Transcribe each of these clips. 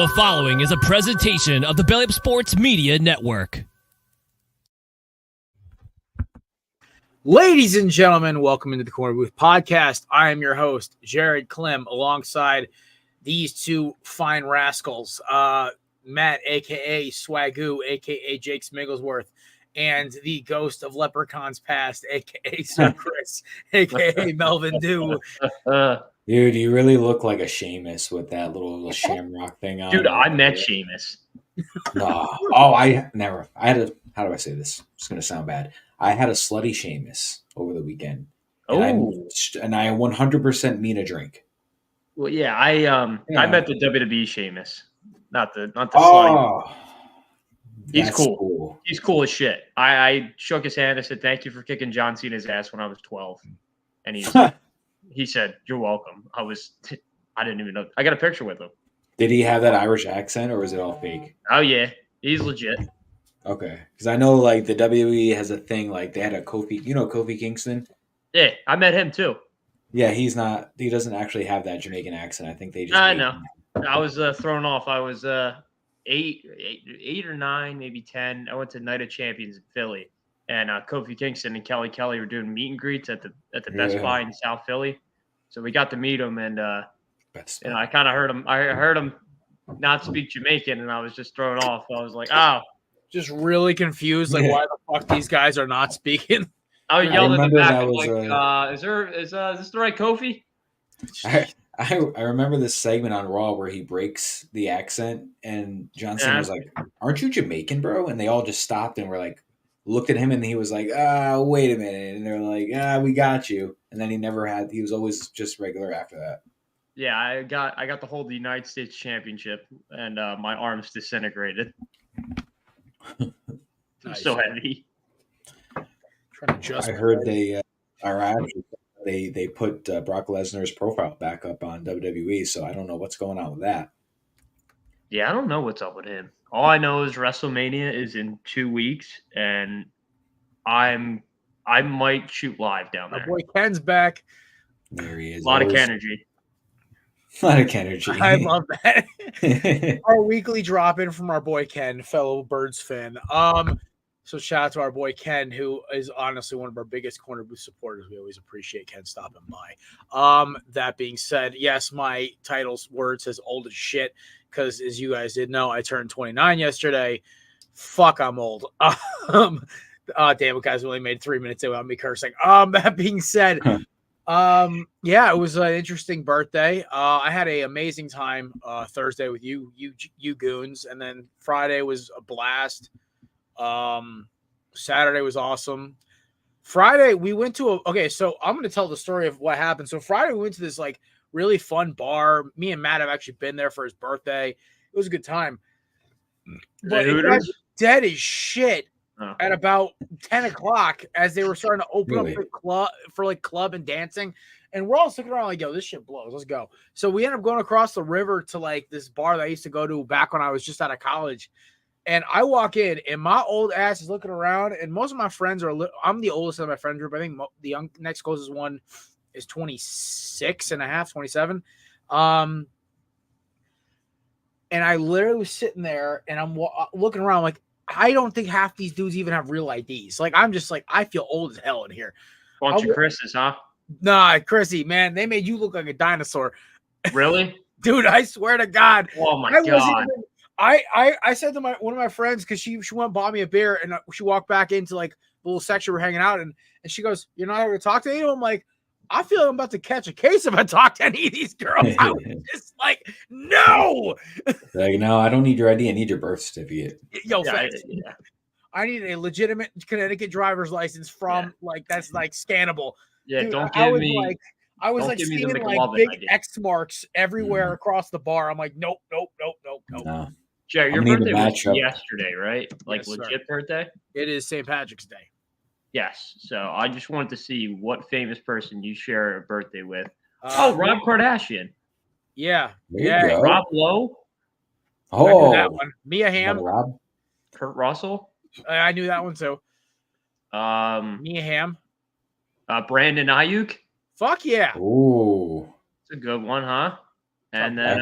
The following is a presentation of the Belly Up Sports Media Network. Ladies and gentlemen, welcome into the Korner Booth podcast. I am your host, Jared Clem, alongside these two fine rascals, Matt, a.k.a. Swagoo, a.k.a. Jake Smigglesworth, and the ghost of Leprechauns Past, a.k.a. Sir Chris, a.k.a. Melvin Dew. Dude, you really look like a Seamus with that little shamrock thing on. Dude, I met Seamus. No. Oh, I had a, how do I say this? It's going to sound bad. I had a slutty Seamus over the weekend. And I 100% mean a drink. Well, yeah, I met the WWE Seamus, not the slutty. He's cool. He's cool as shit. I shook his hand. I said, "Thank you for kicking John Cena's ass when I was 12," and he said, "You're welcome." I didn't even know. I got a picture with him. Did he have that Irish accent, or was it all fake? Oh yeah, he's legit. Okay, because I know like the WWE has a thing like they had a Kofi. You know Kofi Kingston? Yeah, I met him too. Yeah, he's not. He doesn't actually have that Jamaican accent. I think they just. I know. I was thrown off. I was 8 or 9, maybe 10. I went to Night of Champions in Philly, and Kofi Kingston and Kelly Kelly were doing meet and greets at the Best Buy in South Philly. So we got to meet him, and I kind of heard him. I heard him not speak Jamaican, and I was just thrown off. I was like, "Oh." Just really confused, like why the fuck these guys are not speaking. I yelled in the back, like, is this the right Kofi? I remember this segment on Raw where he breaks the accent, and John Cena was like, "Aren't you Jamaican, bro?" And they all just stopped and were like, looked at him, and he was like, wait a minute. And they're like, we got you. And then he was always just regular after that. Yeah, I got to hold the United States Championship, and my arms disintegrated. Nice. So heavy. I heard they put Brock Lesnar's profile back up on WWE, so I don't know what's going on with that. Yeah, I don't know what's up with him. All I know is WrestleMania is in 2 weeks, and I might shoot live down there. My boy Ken's back. There he is. A lot of energy. A lot of energy. I love that. Our weekly drop in from our boy Ken, fellow Birds fan. So shout out to our boy Ken, who is honestly one of our biggest Korner Booth supporters. We always appreciate Ken stopping by. That being said, yes, my title's word says old as shit because, as you guys did know, I turned 29 yesterday. Fuck, I'm old. Damn it, guys, only made 3 minutes without me cursing. That being said, yeah, it was an interesting birthday. I had an amazing time Thursday with you goons, and then Friday was a blast. Saturday was awesome. Friday we went to so I'm going to tell the story of what happened. So Friday we went to this like really fun bar. Me and Matt have actually been there for his birthday. It was a good time. But it got dead as shit at about 10 o'clock as they were starting to open up the club and dancing. And we're all sitting around like, yo, this shit blows. Let's go. So we ended up going across the river to like this bar that I used to go to back when I was just out of college. And I walk in, and my old ass is looking around, and most of my friends I'm the oldest of my friend group. I think the next closest one is 26 and a half, 27. And I literally was sitting there, and I'm looking around like, I don't think half these dudes even have real IDs. Like, I'm just like, I feel old as hell in here. Bunch of Chris's, huh? Nah, Chrissy, man, they made you look like a dinosaur. Really? Dude, I swear to God. Oh, my God. I said to one of my friends, because she went and bought me a beer, and she walked back into like the little section we're hanging out in, and she goes, "You're not going to talk to anyone?" I'm like, I feel I'm about to catch a case if I talk to any of these girls. I was just like, no. Like, no, I don't need your ID. I need your birth certificate. Yo, I need a legitimate Connecticut driver's license from like that's like scannable. Yeah, dude, don't give me. I was like seeing like big X marks everywhere across the bar. I'm like, nope. No. Jerry, your birthday was yesterday, right? Like yes, legit birthday? It is St. Patrick's Day. Yes. So I just wanted to see what famous person you share a birthday with. Rob Kardashian. Yeah. Rob Lowe. I knew that one. Mia Hamm. Rob. Kurt Russell. I knew that one too. Mia Hamm. Brandon Ayuk. Fuck yeah. Ooh. It's a good one, huh? And then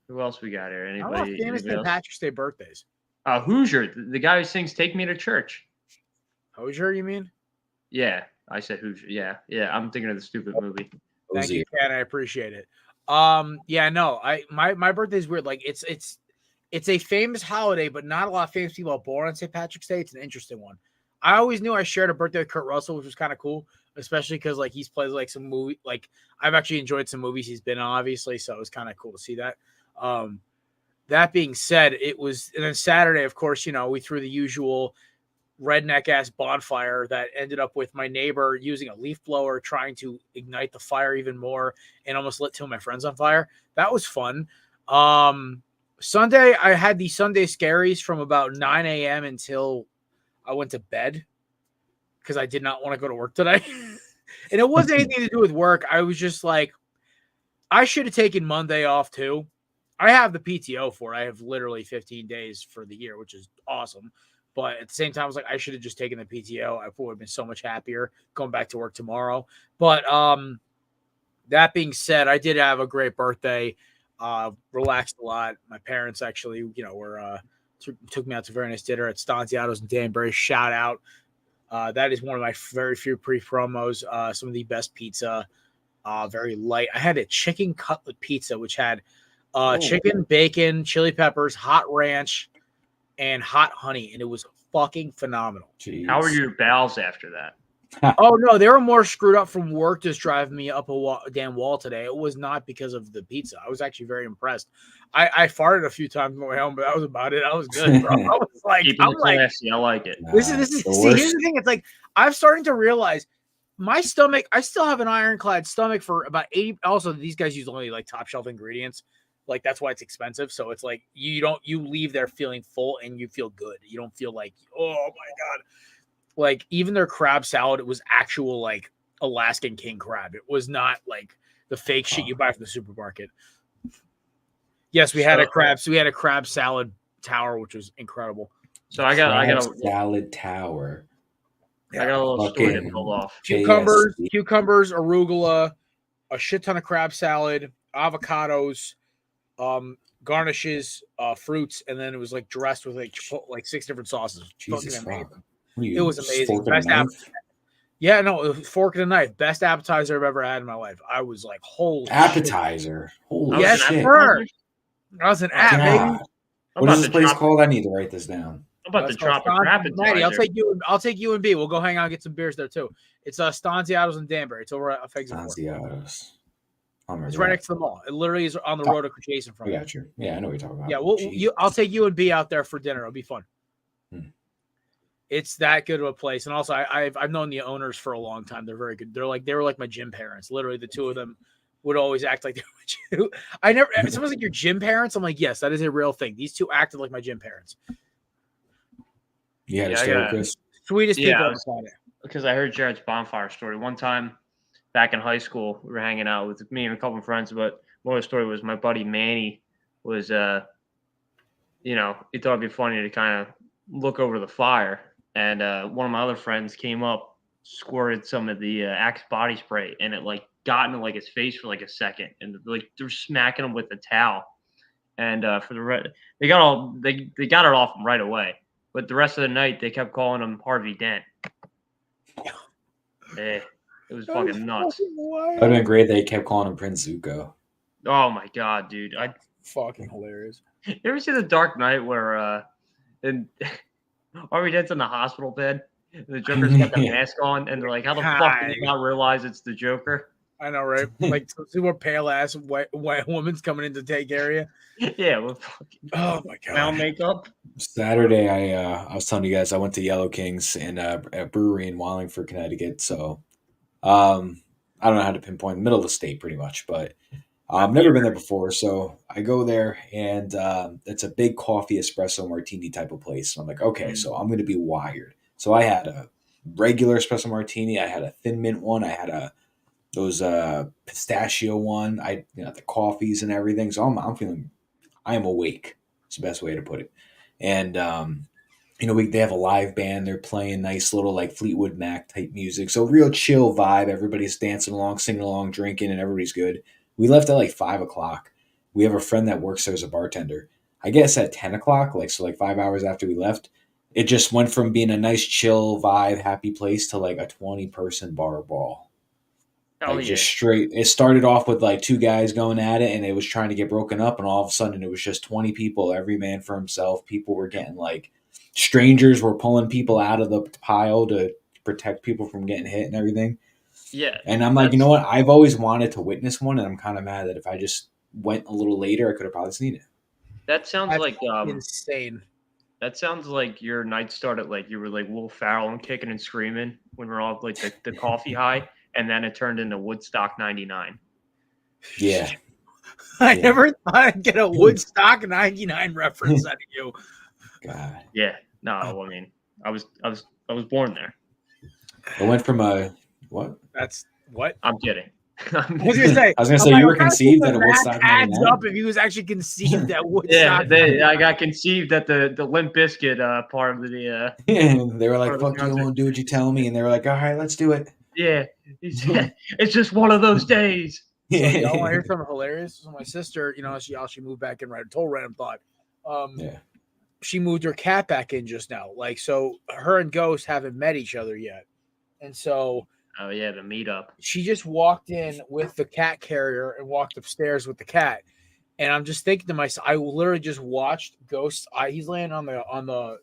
Who else we got here? I don't know famous Anybody St. else? Patrick's Day birthdays. Hoosier, the guy who sings "Take Me to Church." Hosier, you mean? Yeah, I said Hoosier. Yeah. I'm thinking of the stupid movie. Thank you, Ken. I appreciate it. Yeah, no, my birthday's weird. Like it's a famous holiday, but not a lot of famous people are born on St. Patrick's Day. It's an interesting one. I always knew I shared a birthday with Kurt Russell, which was kind of cool, especially because like he's played like some movie. Like I've actually enjoyed some movies he's been on, obviously, so it was kind of cool to see that. That being said, and then Saturday, of course, we threw the usual redneck ass bonfire that ended up with my neighbor using a leaf blower trying to ignite the fire even more and almost lit two of my friends on fire. That was fun. Sunday, I had the Sunday scaries from about 9 a.m. until I went to bed because I did not want to go to work today. And it wasn't anything to do with work. I was just like, I should have taken Monday off too. I have the PTO for it. I have literally 15 days for the year, which is awesome. But at the same time, I was like, I should have just taken the PTO. I would have been so much happier going back to work tomorrow. But that being said, I did have a great birthday. Relaxed a lot. My parents actually, were took me out to a very nice dinner at Stanziato's in Danbury. Shout out. That is one of my very few pre-promos. Some of the best pizza. Very light. I had a chicken cutlet pizza, which had chicken, bacon, chili peppers, hot ranch, and hot honey, and it was fucking phenomenal. Jeez. How were your bowels after that? Oh no, they were more screwed up from work just driving me up a damn wall today. It was not because of the pizza. I was actually very impressed. I farted a few times on my way home, but that was about it. I was good, bro. I was like, Classy. I like it. This is see, here's the thing. It's like I'm starting to realize my stomach. I still have an ironclad stomach for about 80. Also, these guys use only like top shelf ingredients. Like that's why it's expensive. So it's like you leave there feeling full and you feel good. You don't feel like, oh my God. Like even their crab salad, it was actual like Alaskan king crab. It was not like the fake shit you buy from the supermarket. Yes, we had a crab. So we had a crab salad tower, which was incredible. So I got a salad tower. I got a little story to pull off. Cucumbers, arugula, a shit ton of crab salad, avocados, garnishes, fruits, and then it was like dressed with like 6 different sauces. Jesus fuck. It was amazing. Best yeah, no, it was fork and a knife. Best appetizer I've ever had in my life. I was like, holy appetizer. Shit. Holy yes, shit. Sir. That was an app, baby. What is this place called? I need to write this down. How about the tropical appetizer? I'll take you and B. We'll go hang out and get some beers there too. It's Stanziato's in Danbury. It's over at Stanziato's. It's right next to the mall. It literally is on the road to Jason from. I got you. Yeah, I know what you're talking about. Yeah, I'll take you and B out there for dinner. It'll be fun. It's that good of a place, and also I've known the owners for a long time. They're very good. They were like my gym parents. Literally, the two of them would always act like they were. Someone's like your gym parents. I'm like, yes, that is a real thing. These two acted like my gym parents. Yeah, Chris. Sweetest people on the planet. Because I heard Jared's bonfire story one time back in high school. We were hanging out with me and a couple of friends, but more of the story was my buddy Manny was, he thought it'd be funny to kind of look over the fire. And one of my other friends came up, squirted some of the Axe body spray, and it like got into like his face for like a second, and like they're smacking him with a towel. And for the they got it off him right away, but the rest of the night they kept calling him Harvey Dent. It was fucking nuts. That'd have been great. They kept calling him Prince Zuko. Oh my God, dude! Fucking hilarious. You ever see The Dark Knight where and Harvey Dent's in the hospital bed? And the Joker's got the mask on, and they're like, "How the fuck did you not realize it's the Joker?" I know, right? Like super pale ass white woman's coming in to take care of you. Yeah. Well, oh my God. Brown makeup. Saturday, I was telling you guys I went to Yellow Kings and a brewery in Wallingford, Connecticut. So I don't know how to pinpoint the middle of the state, pretty much, but I've never been there before. So I go there, and it's a big coffee espresso martini type of place. And I'm like, okay, so I'm going to be wired. So I had a regular espresso martini. I had a thin mint one. I had those pistachio one. The coffees and everything. So I'm feeling, I am awake. It's the best way to put it. And they have a live band. They're playing nice little like Fleetwood Mac type music. So real chill vibe. Everybody's dancing along, singing along, drinking, and everybody's good. We left at like 5:00, we have a friend that works there as a bartender. I guess at 10 o'clock, like 5 hours after we left, it just went from being a nice, chill vibe, happy place to like a 20-person bar brawl. Hell Like yeah. just straight. It started off with like two guys going at it, and it was trying to get broken up, and all of a sudden it was just 20 people, every man for himself. People were getting like strangers were pulling people out of the pile to protect people from getting hit and everything. Yeah. And I'm like, you know what? I've always wanted to witness one, and I'm kind of mad that if I just went a little later, I could have probably seen it. That sounds That's like insane. That sounds like your night started like you were like Will Ferrell and kicking and screaming when we're all like the coffee high, and then it turned into Woodstock '99. Yeah. I never thought I'd get a Woodstock '99 reference out of you. God. Yeah. No, I mean, I was born there. I went from a what? That's what? I'm kidding. I was gonna say you were conceived at a Woodstock adds 99? up if he was actually conceived at Woodstock. Yeah, I got conceived at the Limp Bizkit part of the. They were like, "Fuck you, I won't do what you tell me," and they were like, "All right, let's do it." Yeah, it's just one of those days. So, y'all want to hear something hilarious? So my sister, she moved back in, right? Total random thought. Yeah. She moved her cat back in just now. Like, so her and Ghost haven't met each other yet, and so. Oh yeah, the meetup. She just walked in with the cat carrier and walked upstairs with the cat, and I'm just thinking to myself, I literally just watched Ghost. He's laying on the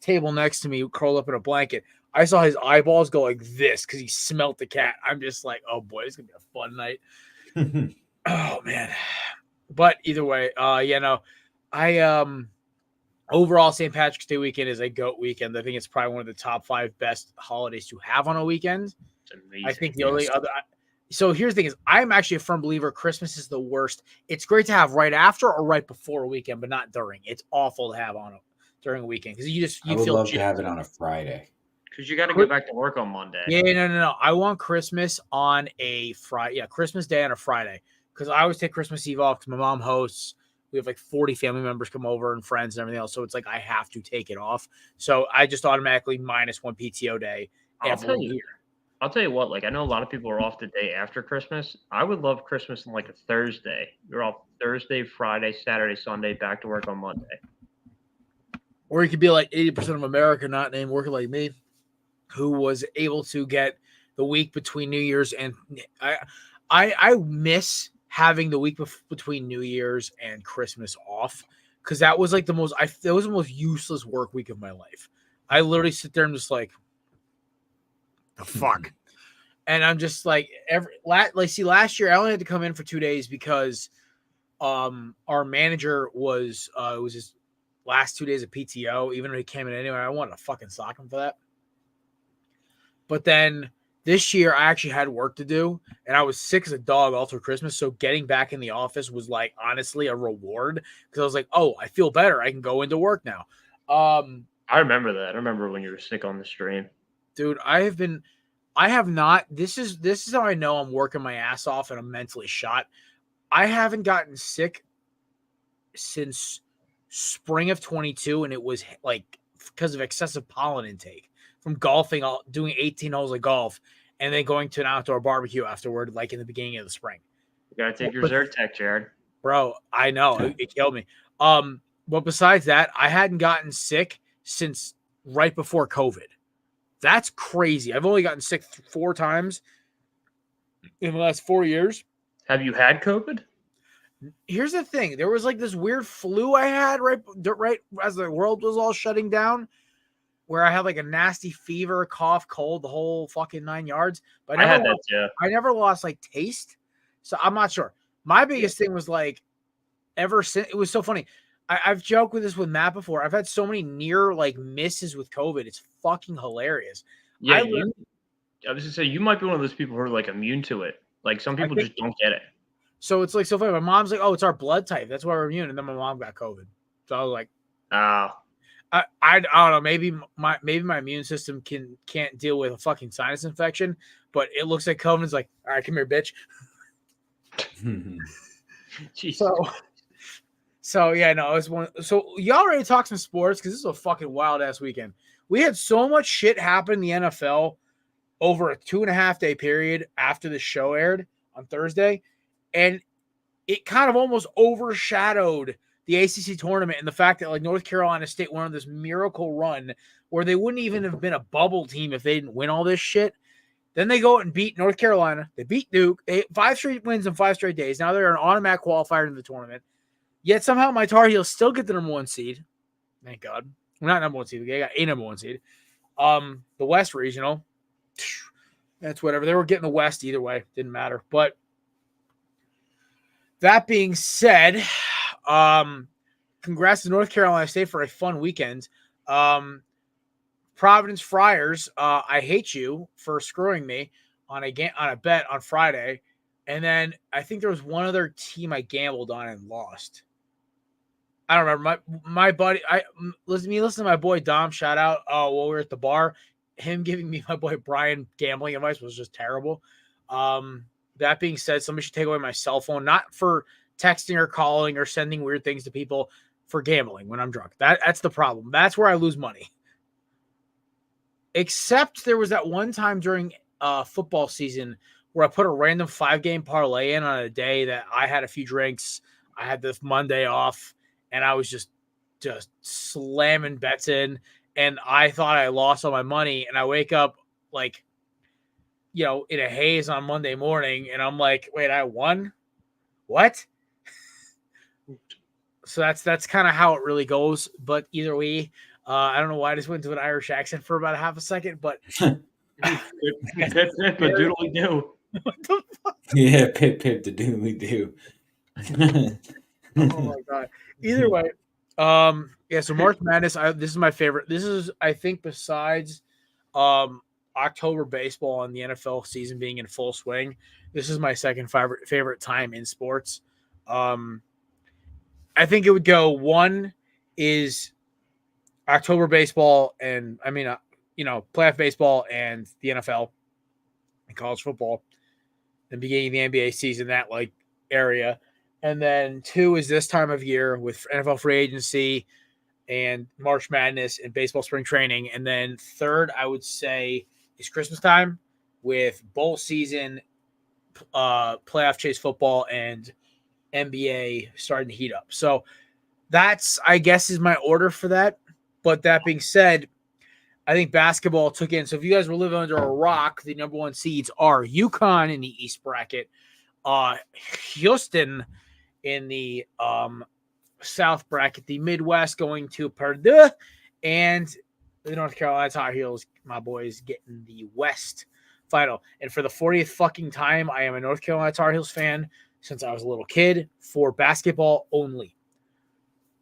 table next to me, curled up in a blanket. I saw his eyeballs go like this because he smelt the cat. I'm just like, oh boy, it's gonna be a fun night. Oh man, but either way, I overall St. Patrick's Day weekend is a GOAT weekend. I think it's probably one of the top 5 best holidays to have on a weekend. I think the only other. So here's the thing: is I'm actually a firm believer Christmas is the worst. It's great to have right after or right before a weekend, but not during. It's awful to have during a weekend because I would love to have it on a Friday. Because you got to go back to work on Monday. Yeah, no. I want Christmas on a Friday. Yeah, Christmas Day on a Friday because I always take Christmas Eve off because my mom hosts. We have like 40 family members come over and friends and everything else, so it's like I have to take it off. So I just automatically minus one PTO day every year. I'll tell you what, like I know a lot of people are off the day after Christmas. I would love Christmas on like a Thursday. You're off Thursday, Friday, Saturday, Sunday, back to work on Monday. Or you could be like 80% of America not named working like me, who was able to get the week between New Year's and I miss having the week between New Year's and Christmas off because that was like that was the most useless work week of my life. I literally sit there and just like, the fuck. And I'm just like last year I only had to come in for 2 days because our manager was it was his last 2 days of PTO, even though he came in anyway. I wanted to fucking sock him for that. But then this year I actually had work to do and I was sick as a dog all through Christmas. So getting back in the office was like honestly a reward because I was like, oh, I feel better. I can go into work now. I remember that. I remember when you were sick on the stream. Dude, I have not. This is how I know I'm working my ass off and I'm mentally shot. I haven't gotten sick since spring of 22, and it was like because of excessive pollen intake from golfing, doing 18 holes of golf, and then going to an outdoor barbecue afterward, like in the beginning of the spring. You gotta take your Zyrtec, Jared. Bro, I know it killed me. But besides that, I hadn't gotten sick since right before COVID. That's crazy. I've only gotten sick 4 times in the last 4 years. Have you had COVID? Here's the thing. There was like this weird flu I had right as the world was all shutting down where I had like a nasty fever, cough, cold, the whole fucking 9 yards. But I had that too. I never lost like taste. So I'm not sure. My biggest thing was like ever since it was so funny. I've joked with this with Matt before. I've had so many near like misses with COVID. It's fucking hilarious. Yeah, I was gonna say you might be one of those people who are like immune to it. Like some people just don't get it. So it's like so funny. My mom's like, "Oh, it's our blood type. That's why we're immune." And then my mom got COVID. So I was like, "Oh, I don't know. Maybe my immune system can't deal with a fucking sinus infection, but it looks like COVID's like, all right, come here, bitch." So yeah, no, it was one. So y'all ready to talk some sports because this is a fucking wild ass weekend. We had so much shit happen in the NFL over a 2.5 day period after the show aired on Thursday, and it kind of almost overshadowed the ACC tournament and the fact that like North Carolina State went on this miracle run where they wouldn't even have been a bubble team if they didn't win all this shit. Then they go out and beat North Carolina. They beat Duke. 5 straight wins in 5 straight days. Now they're an automatic qualifier in the tournament. Yet somehow my Tar Heels still get the number 1 seed. Thank God. Well, not number 1 seed. They got a number 1 seed. The West Regional. That's whatever. They were getting the West either way. Didn't matter. But that being said, congrats to North Carolina State for a fun weekend. Providence Friars, I hate you for screwing me on a bet on Friday. And then I think there was one other team I gambled on and lost. I don't remember. My buddy, listen to my boy Dom, shout out while we were at the bar. Him giving me my boy Brian gambling advice was just terrible. That being said, somebody should take away my cell phone, not for texting or calling or sending weird things to people, for gambling when I'm drunk. That's the problem. That's where I lose money. Except there was that one time during football season where I put a random 5-game parlay in on a day that I had a few drinks. I had this Monday off, and I was just slamming bets in, and I thought I lost all my money, and I wake up like, in a haze on Monday morning, and I'm like, wait, I won? What? So that's kind of how it really goes. But either way, I don't know why I just went to an Irish accent for about a half a second, but Pip, doodly do. What the fuck? Yeah, pip the doodly do. Oh my God. Either way, so March Madness, this is my favorite. This is, I think, besides October baseball and the NFL season being in full swing, this is my second favorite time in sports. I think it would go, one is October baseball and playoff baseball and the NFL and college football and beginning of the NBA season, that like area. And then 2 is this time of year with NFL free agency and March Madness and baseball spring training. And then 3rd, I would say, is Christmas time with bowl season, playoff chase football, and NBA starting to heat up. So that's, I guess, is my order for that. But that being said, I think basketball took in. So if you guys were living under a rock, the number 1 seeds are UConn in the East bracket, Houston in the South bracket, the Midwest going to Purdue, and the North Carolina Tar Heels, my boys, getting the West final. And for the 40th fucking time, I am a North Carolina Tar Heels fan since I was a little kid, for basketball only.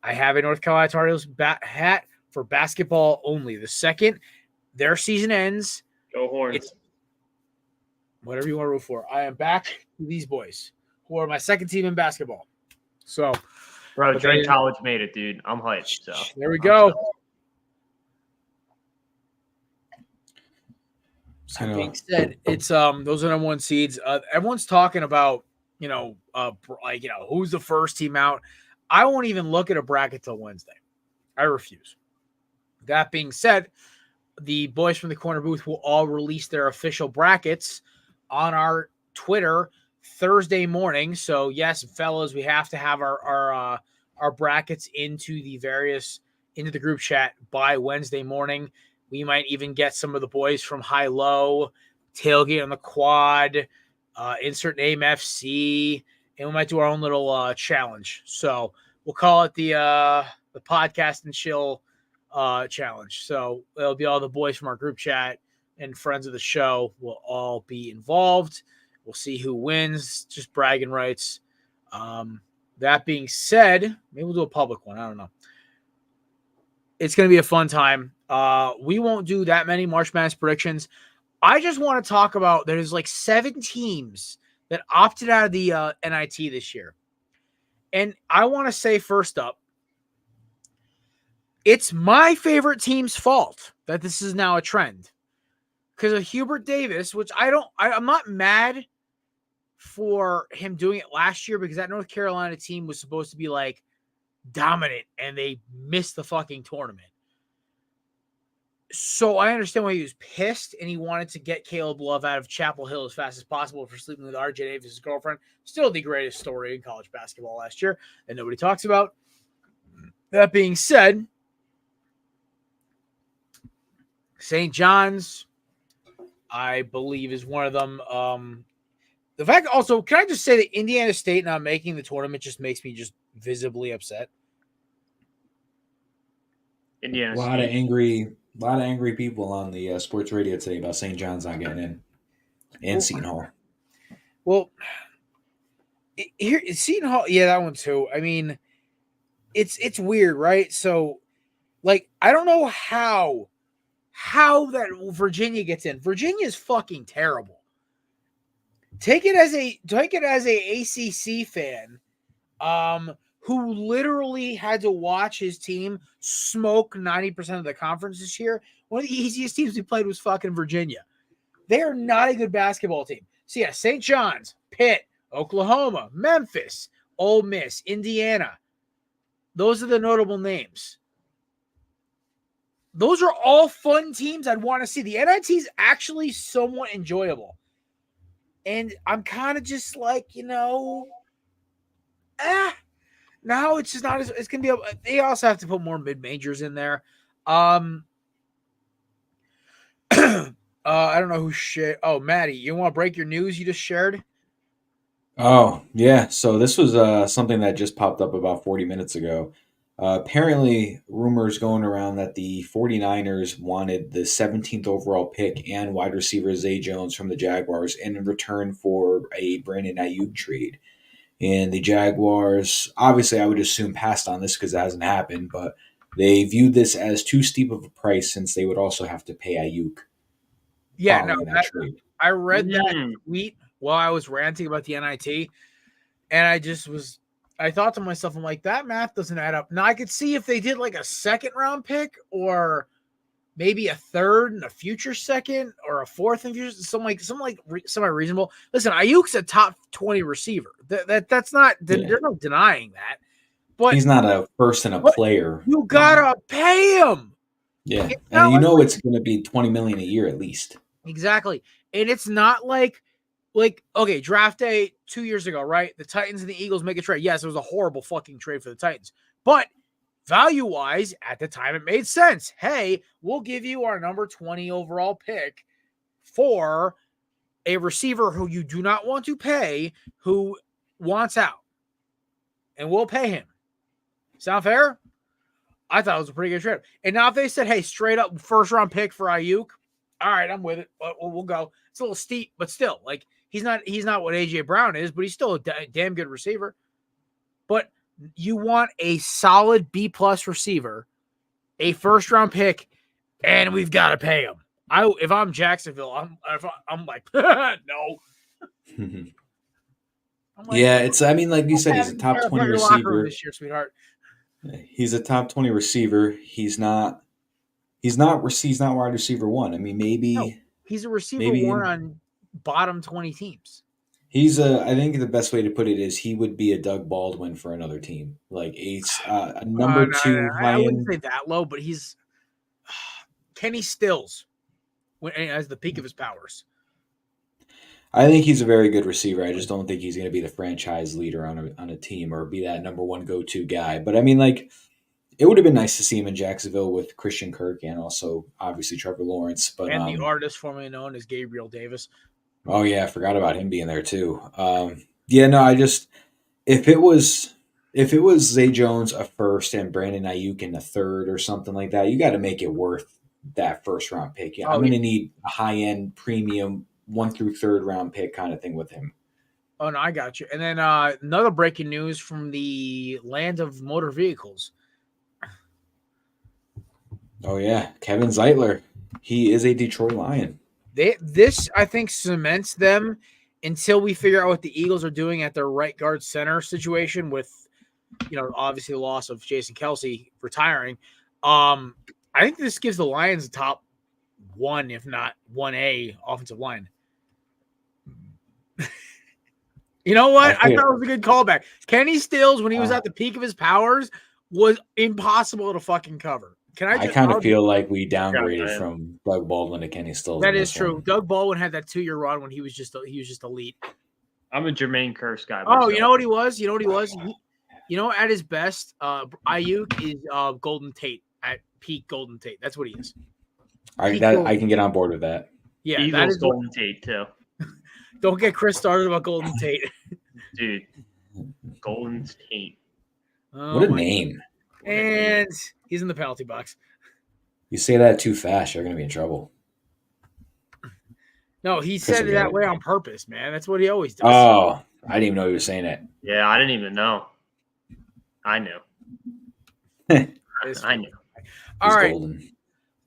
I have a North Carolina Tar Heels hat for basketball only. The second their season ends, Go Horns. Whatever you want to root for. I am back to these boys, who are my second team in basketball. So, Bro, Drake College made it, dude. I'm hyped. So there we go. That being said, it's those are number 1 seeds. Everyone's talking about who's the first team out. I won't even look at a bracket till Wednesday. I refuse. That being said, the boys from the Korner booth will all release their official brackets on our Twitter Thursday morning. So yes, fellas, we have to have our brackets into the group chat by Wednesday morning. We might even get some of the boys from High Low, Tailgate on the Quad, insert name FC, and we might do our own little challenge. So we'll call it the podcast and chill challenge. So it'll be all the boys from our group chat and friends of the show will all be involved. We'll see who wins, just bragging rights. That being said, maybe we'll do a public one. I don't know. It's going to be a fun time. We won't do that many March Madness predictions. I just want to talk about, there's like 7 teams that opted out of the NIT this year. And I want to say first up, it's my favorite team's fault that this is now a trend. Because of Hubert Davis, which I'm not mad for him doing it last year, because that North Carolina team was supposed to be like dominant and they missed the fucking tournament. So I understand why he was pissed and he wanted to get Caleb Love out of Chapel Hill as fast as possible for sleeping with RJ Davis' girlfriend. Still the greatest story in college basketball last year that nobody talks about. That being said, St. John's, I believe, is one of them. The fact also, can I just say that Indiana State not making the tournament just makes me just visibly upset? Indiana A lot of State. angry people on the sports radio today about St. John's not getting in, and Seton Hall. Well, here Seton Hall, yeah, that one too. I mean, it's weird, right? So, like, I don't know how that Virginia gets in. Virginia is fucking terrible. Take it as a ACC fan, who literally had to watch his team smoke 90% of the conference this year. One of the easiest teams we played was fucking Virginia. They are not a good basketball team. So yeah, St. John's, Pitt, Oklahoma, Memphis, Ole Miss, Indiana. Those are the notable names. Those are all fun teams I'd want to see. The NIT is actually somewhat enjoyable. And I'm kind of just like, now it's just not as it's gonna be. They also have to put more mid majors in there. I don't know who shared. Oh, Maddie, you want to break your news you just shared? Oh, yeah. So this was something that just popped up about 40 minutes ago. Apparently, rumors going around that the 49ers wanted the 17th overall pick and wide receiver Zay Jones from the Jaguars in return for a Brandon Ayuk trade. And the Jaguars, obviously, I would assume passed on this because it hasn't happened, but they viewed this as too steep of a price since they would also have to pay Ayuk. Yeah, no, That trade. I read that tweet while I was ranting about the NIT, and I thought to myself, I'm like, that math doesn't add up. Now I could see if they did like a second round pick or maybe a third and a future second or a fourth and future, something semi-reasonable. Listen, Ayuk's a top 20 receiver. That's not, there's no denying that. But he's not a person, a player. You gotta pay him. Yeah, and it's going to be $20 million a year at least. Exactly, and it's not like okay, draft day 2 years ago, right? The Titans and the Eagles make a trade. Yes, it was a horrible fucking trade for the Titans, but value-wise, at the time, it made sense. Hey, we'll give you our number 20 overall pick for a receiver who you do not want to pay, who wants out, and we'll pay him. Sound fair? I thought it was a pretty good trade. And now if they said, hey, straight up first-round pick for Ayuk, all right, I'm with it. We'll go. It's a little steep, but still, like, he's not what A.J. Brown is, but he's still a damn good receiver. But you want a solid B-plus receiver, a first-round pick, and we've got to pay him. If I'm Jacksonville, I'm like, no. Yeah, I mean, like you said, he's a top 20 receiver this year, sweetheart. He's a top 20 receiver. He's not wide receiver one. I mean, maybe he's a receiver one on bottom 20 teams. I think the best way to put it is he would be a Doug Baldwin for another team, like a number two. I wouldn't say that low, but he's Kenny Stills as the peak of his powers. I think he's a very good receiver. I just don't think he's going to be the franchise leader on a team or be that number one go-to guy. But I mean, like, it would have been nice to see him in Jacksonville with Christian Kirk and also obviously Trevor Lawrence. But and the artist formerly known as Gabriel Davis. Oh yeah, I forgot about him being there too. Yeah, no, if it was Zay Jones a first and Brandon Ayuk in the third or something like that, you got to make it worth that first round pick. Yeah, I'm going to need a high end premium 1 through 3rd round pick kind of thing with him. Oh no, I got you. And then another breaking news from the land of motor vehicles. Oh yeah, Kevin Zeitler. He is a Detroit Lion. This I think cements them until we figure out what the Eagles are doing at their right guard center situation with, obviously the loss of Jason Kelce retiring. I think this gives the Lions a top 1, if not 1A offensive line. You know what? I thought it was a good callback. Kenny Stills, when he was at the peak of his powers, was impossible to fucking cover. I kind of feel like we downgraded Yeah, from Doug Baldwin to Kenny Stills. That is true. One. Doug Baldwin had that 2-year run when he was just elite. I'm a Jermaine Kearse guy. Oh, you know what he was? You know, at his best, Ayuk is Golden Tate at peak Golden Tate. That's what he is. I can get on board with that. Yeah, Eagles that is Golden Tate too. Don't get Chris started about Golden Tate, dude. Golden Tate. Oh, what a name! And he's in the penalty box. You say that too fast, you're going to be in trouble. No, he said it that way on purpose, man. That's what he always does. Oh, I didn't even know he was saying it. Yeah, I didn't even know. I knew. I knew. All right. Golden.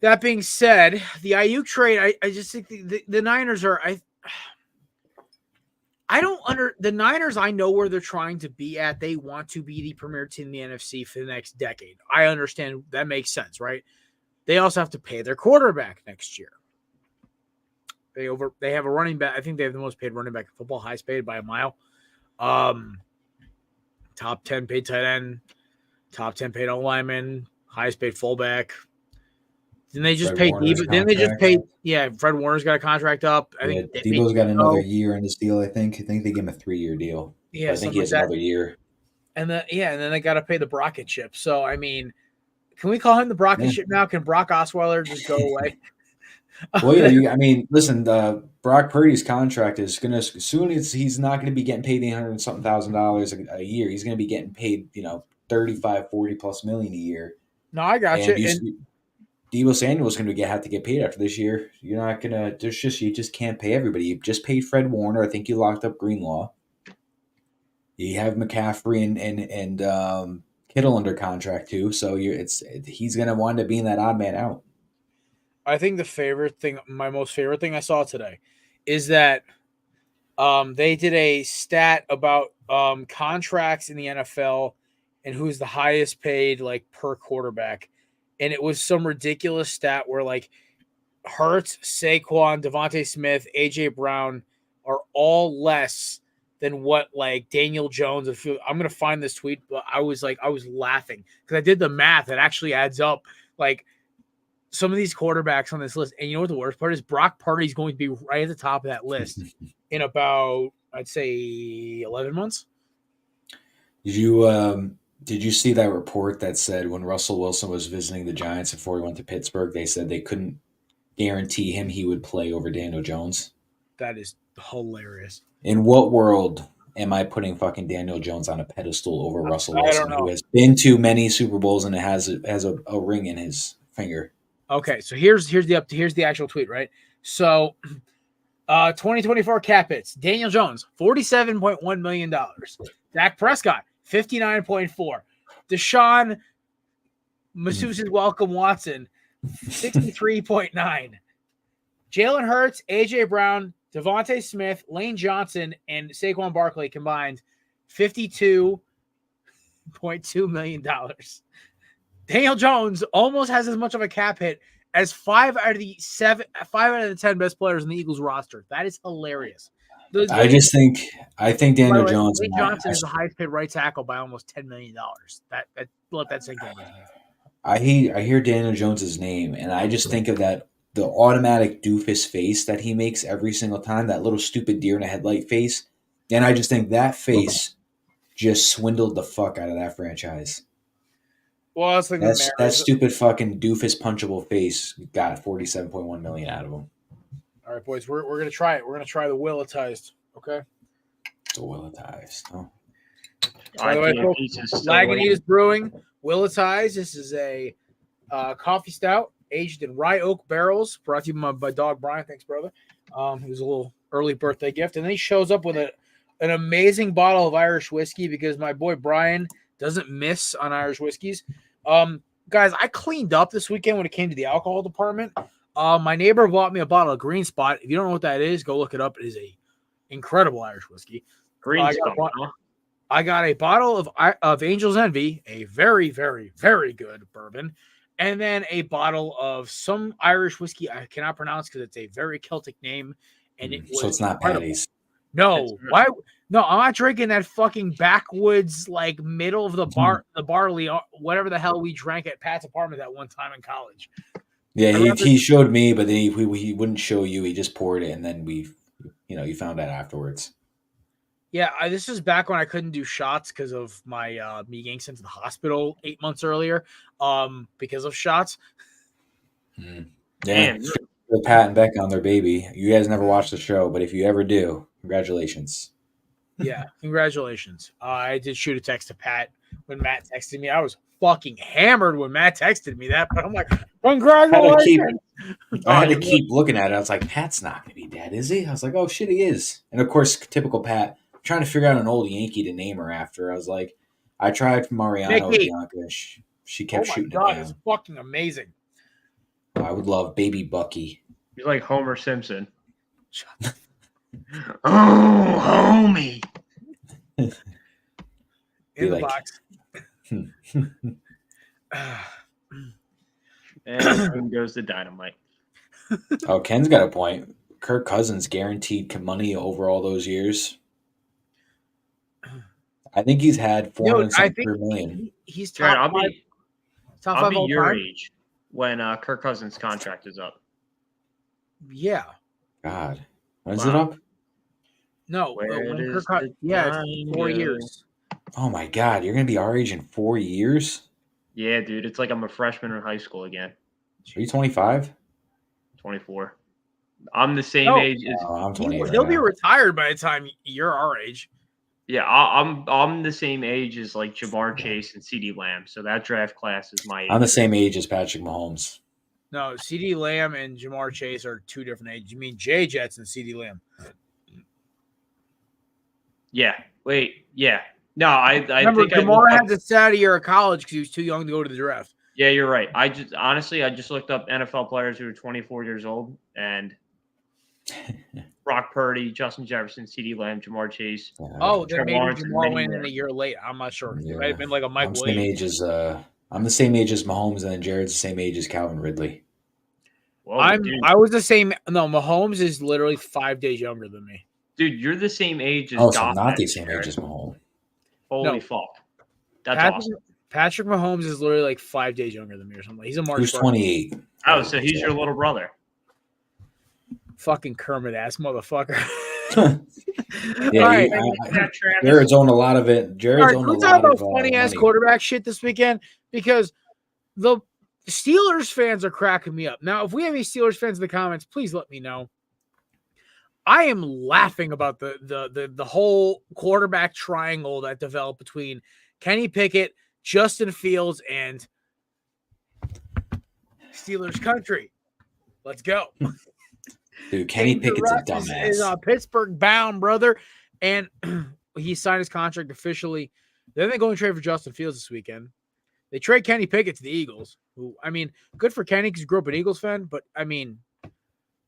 That being said, the Ayuk trade, I just think the Niners are the Niners, I know where they're trying to be at. They want to be the premier team in the NFC for the next decade. I understand that makes sense, right? They also have to pay their quarterback next year. They have a running back. I think they have the most paid running back in football, highest paid by a mile. Top 10 paid tight end, top 10 paid lineman, highest paid fullback. Didn't they just pay Debo? Didn't they just pay? Yeah, Fred Warner's got a contract up. I think Debo's got another year in this deal. I think they gave him a 3-year deal. Yeah, I think he has another year. And then they got to pay the Brockett chip. So I mean, can we call him the Brockett chip now? Can Brock Osweiler just go away? Well, yeah. I mean, listen, Brock Purdy's contract is going to soon. He's not going to be getting paid $800-something thousand a year. He's going to be getting paid, 35, 40 plus million a year. No, I got you. Debo Samuel's going to have to get paid after this year. You're not going to. You just can't pay everybody. You just paid Fred Warner. I think you locked up Greenlaw. You have McCaffrey and Kittle under contract too. So he's going to wind up being that odd man out. I think my most favorite thing I saw today is that they did a stat about contracts in the NFL and who's the highest paid per quarterback. And it was some ridiculous stat where Hurts, Saquon, Devontae Smith, AJ Brown are all less than what Daniel Jones. I'm going to find this tweet, but I was laughing because I did the math. It actually adds up. Some of these quarterbacks on this list, and you know what the worst part is? Brock Purdy is going to be right at the top of that list in about, I'd say, 11 months. Did you see that report that said when Russell Wilson was visiting the Giants before he went to Pittsburgh, they said they couldn't guarantee him he would play over Daniel Jones? That is hilarious. In what world am I putting fucking Daniel Jones on a pedestal over Russell Wilson, who has been to many Super Bowls and has a ring in his finger? Okay, so here's the actual tweet, right? So 2024 cap hits. Daniel Jones, $47.1 million. Dak Prescott, 59.4. Deshaun Masseuse's Welcome Watson, 63.9. Jalen Hurts, AJ Brown, Devontae Smith, Lane Johnson, and Saquon Barkley combined $52.2 million. Daniel Jones almost has as much of a cap hit as 5 out of the 10 best players in the Eagles roster. That is hilarious. I think Daniel Jones. Lane Johnson is the highest paid right tackle by almost $10 million. Let that sink in. I hear Daniel Jones's name, and I just think of the automatic doofus face that he makes every single time, that little stupid deer in a headlight face. And I just think that face just swindled the fuck out of that franchise. Well, that stupid fucking doofus punchable face got $47.1 million out of him. All right, boys, we're gonna try it. We're gonna try the Willetized. Okay. The Willetized. Oh. By the way, Lagunitas Brewing Willetized. This is a coffee stout aged in rye oak barrels. Brought to you by dog Brian. Thanks, brother. It was a little early birthday gift, and then he shows up with an amazing bottle of Irish whiskey because my boy Brian doesn't miss on Irish whiskeys. Guys, I cleaned up this weekend when it came to the alcohol department. My neighbor bought me a bottle of Green Spot. If you don't know what that is, go look it up. It is a incredible Irish whiskey. Green Spot. I got a bottle of Angel's Envy, a very, very, very good bourbon, and then a bottle of some Irish whiskey I cannot pronounce because it's a very Celtic name, and it was so it's not incredible. Patty's. No, why? No, I'm not drinking that fucking backwoods, like middle of the barley, whatever the hell we drank at Pat's apartment that one time in college. Yeah, he showed me, but then he wouldn't show you. He just poured it, and then you found out afterwards. Yeah, this is back when I couldn't do shots because of my me getting sent to the hospital 8 months earlier, because of shots. Yeah, the Pat and Becca on their baby. You guys never watched the show, but if you ever do, congratulations. Yeah, congratulations. I did shoot a text to Pat when Matt texted me. I was fucking hammered when Matt texted me that, but I'm like, congratulations. I had to keep looking at it. I was like, Pat's not going to be dead, is he? I was like, oh shit, he is. And of course, typical Pat. Trying to figure out an old Yankee to name her after. I was like, I tried Mariano Bianca. She kept shooting it down. It's fucking amazing. I would love Baby Bucky. You're like Homer Simpson. Oh, homie. In the box. And goes the dynamite. Oh, Ken's got a point. Kirk Cousins guaranteed money over all those years. I think he's had $400 million. He's top Jared, I'll be your age when Kirk Cousins' contract is up. Yeah. God, when's it up? No, it's 4 years. Oh my God, you're gonna be our age in 4 years? Yeah, dude, it's like I'm a freshman in high school again. Are you 25? 24. I'm the same age as. I'm 28. He'll be retired by the time you're our age. Yeah, I'm the same age as like Jamar Chase and CeeDee Lamb, so that draft class is my age. I'm the same age as Patrick Mahomes. No, CeeDee Lamb and Jamar Chase are two different ages. You mean Jay Jets and CeeDee Lamb? Yeah. Wait. Yeah. No, I remember think Jamar had to stay out a year of college because he was too young to go to the draft. Yeah, you're right. I just looked up NFL players who are 24 years old, and Brock Purdy, Justin Jefferson, CeeDee Lamb, Jamar Chase. Oh, then maybe Jamar went in a year late. I'm not sure. It might have been like a Mike Williams. I'm the same age as Mahomes, and then Jared's the same age as Calvin Ridley. Whoa, I was the same. No, Mahomes is literally 5 days younger than me. Dude, you're the same age as. Oh, so I'm not the same age as Mahomes. Holy fuck! That's awesome. Patrick Mahomes is literally like 5 days younger than me or something. He's a March. Who's 28? Oh, so he's your little brother. Fucking Kermit ass motherfucker. Yeah, Jared's owned a lot of it. Jared's owned a lot of talk about funny ass quarterback shit this weekend because the Steelers fans are cracking me up. Now, if we have any Steelers fans in the comments, please let me know. I am laughing about the whole quarterback triangle that developed between Kenny Pickett, Justin Fields, and Steelers country. Let's go. Dude, Kenny Pickett's a dumbass. Is Pittsburgh bound, brother, and he signed his contract officially. Then they go and trade for Justin Fields this weekend. They trade Kenny Pickett to the Eagles, who, I mean, good for Kenny because he grew up an Eagles fan, but, I mean,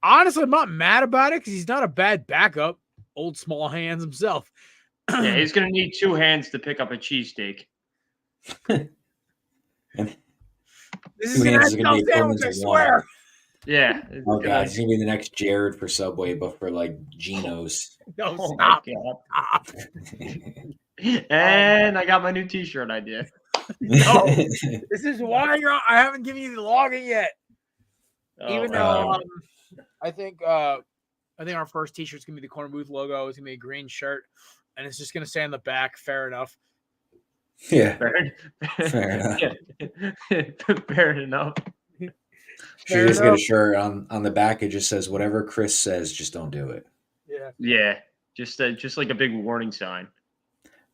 honestly, I'm not mad about it because he's not a bad backup. Old small hands himself. Yeah, he's going to need two hands to pick up a cheesesteak. This is an NFL sandwich, I swear. Yeah. Oh, God. He's going to be the next Jared for Subway, but for, like, Geno's. No, stop. Stop. And I got my new T-shirt idea. Oh, this is why I haven't given you the login yet. Even though I think our first T-shirt's gonna be the Corner Booth logo. It's gonna be a green shirt, and it's just gonna say on the back. Fair enough. Yeah. Fair enough. Fair enough. Should just get a shirt on the back. It just says whatever Chris says, just don't do it. Yeah. Yeah. Just like a big warning sign.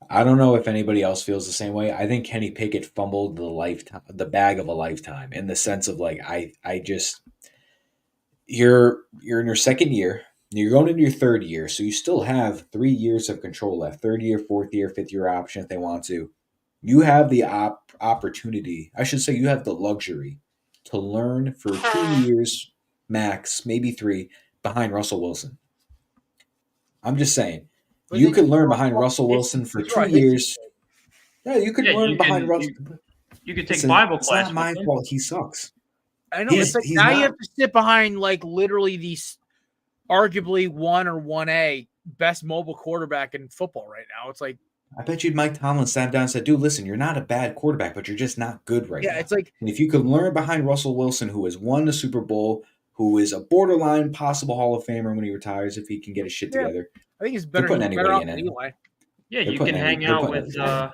I don't know if anybody else feels the same way. I think Kenny Pickett fumbled the bag of a lifetime in the sense of like you're in your second year, you're going into your third year, so you still have 3 years of control left. Third year, fourth year, fifth year option if they want to. You have the opportunity. I should say you have the luxury to learn for 2 years max, maybe 3, behind Russell Wilson. I'm just saying. You could learn behind Russell Wilson for 2 years. Yeah, you could learn behind Russell. You could take Bible class. It's not my fault. He sucks. I know. It's like now you have to sit behind like literally these arguably 1 or 1A best mobile quarterback in football right now. It's like, I bet you Mike Tomlin sat down and said, dude, listen, you're not a bad quarterback, but you're just not good right yeah, now. it's like, And if you could learn behind Russell Wilson, who has won the Super Bowl, who is a borderline possible Hall of Famer when he retires, if he can get his shit together, I think it's they're better. putting He's better anybody off in than it. Eli. Yeah, They're you can hang they're out putting with. everybody in.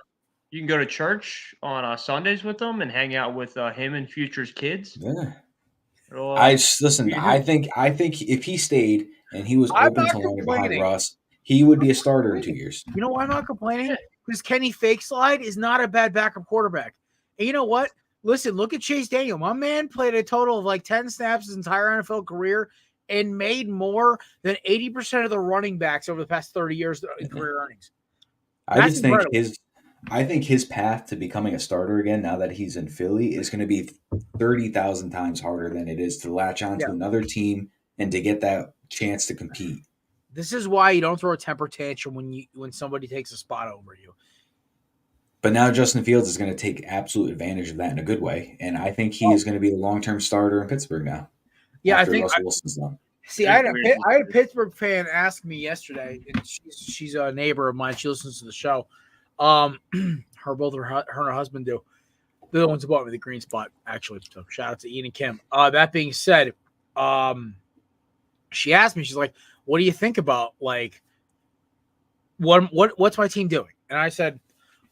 You can go to church on Sundays with them and hang out with him and Future's kids. Yeah. It'll, Listen. I think if he stayed and he was I'm open not to learning behind complaining. Russ, he would be a starter in 2 years. You know why I'm not complaining? Because Kenny Fake Slide is not a bad backup quarterback. And you know what? Listen, look at Chase Daniel. My man played a total of like 10 snaps his entire NFL career and made more than 80% of the running backs over the past 30 years in career earnings. I just think his path to becoming a starter again, now that he's in Philly, is going to be 30,000 times harder than it is to latch on to another team and to get that chance to compete. This is why you don't throw a temper tantrum when somebody takes a spot over you. But now Justin Fields is going to take absolute advantage of that in a good way, and I think he is going to be the long-term starter in Pittsburgh now. Yeah, after I think Russell Wilson's done. See, I had a Pittsburgh fan ask me yesterday, and she's a neighbor of mine. She listens to the show. Her and her husband do. They're the ones who bought me the green spot, actually. So shout out to Ian and Kim. That being said, she asked me, she's like, "What do you think about like what's my team doing?" And I said,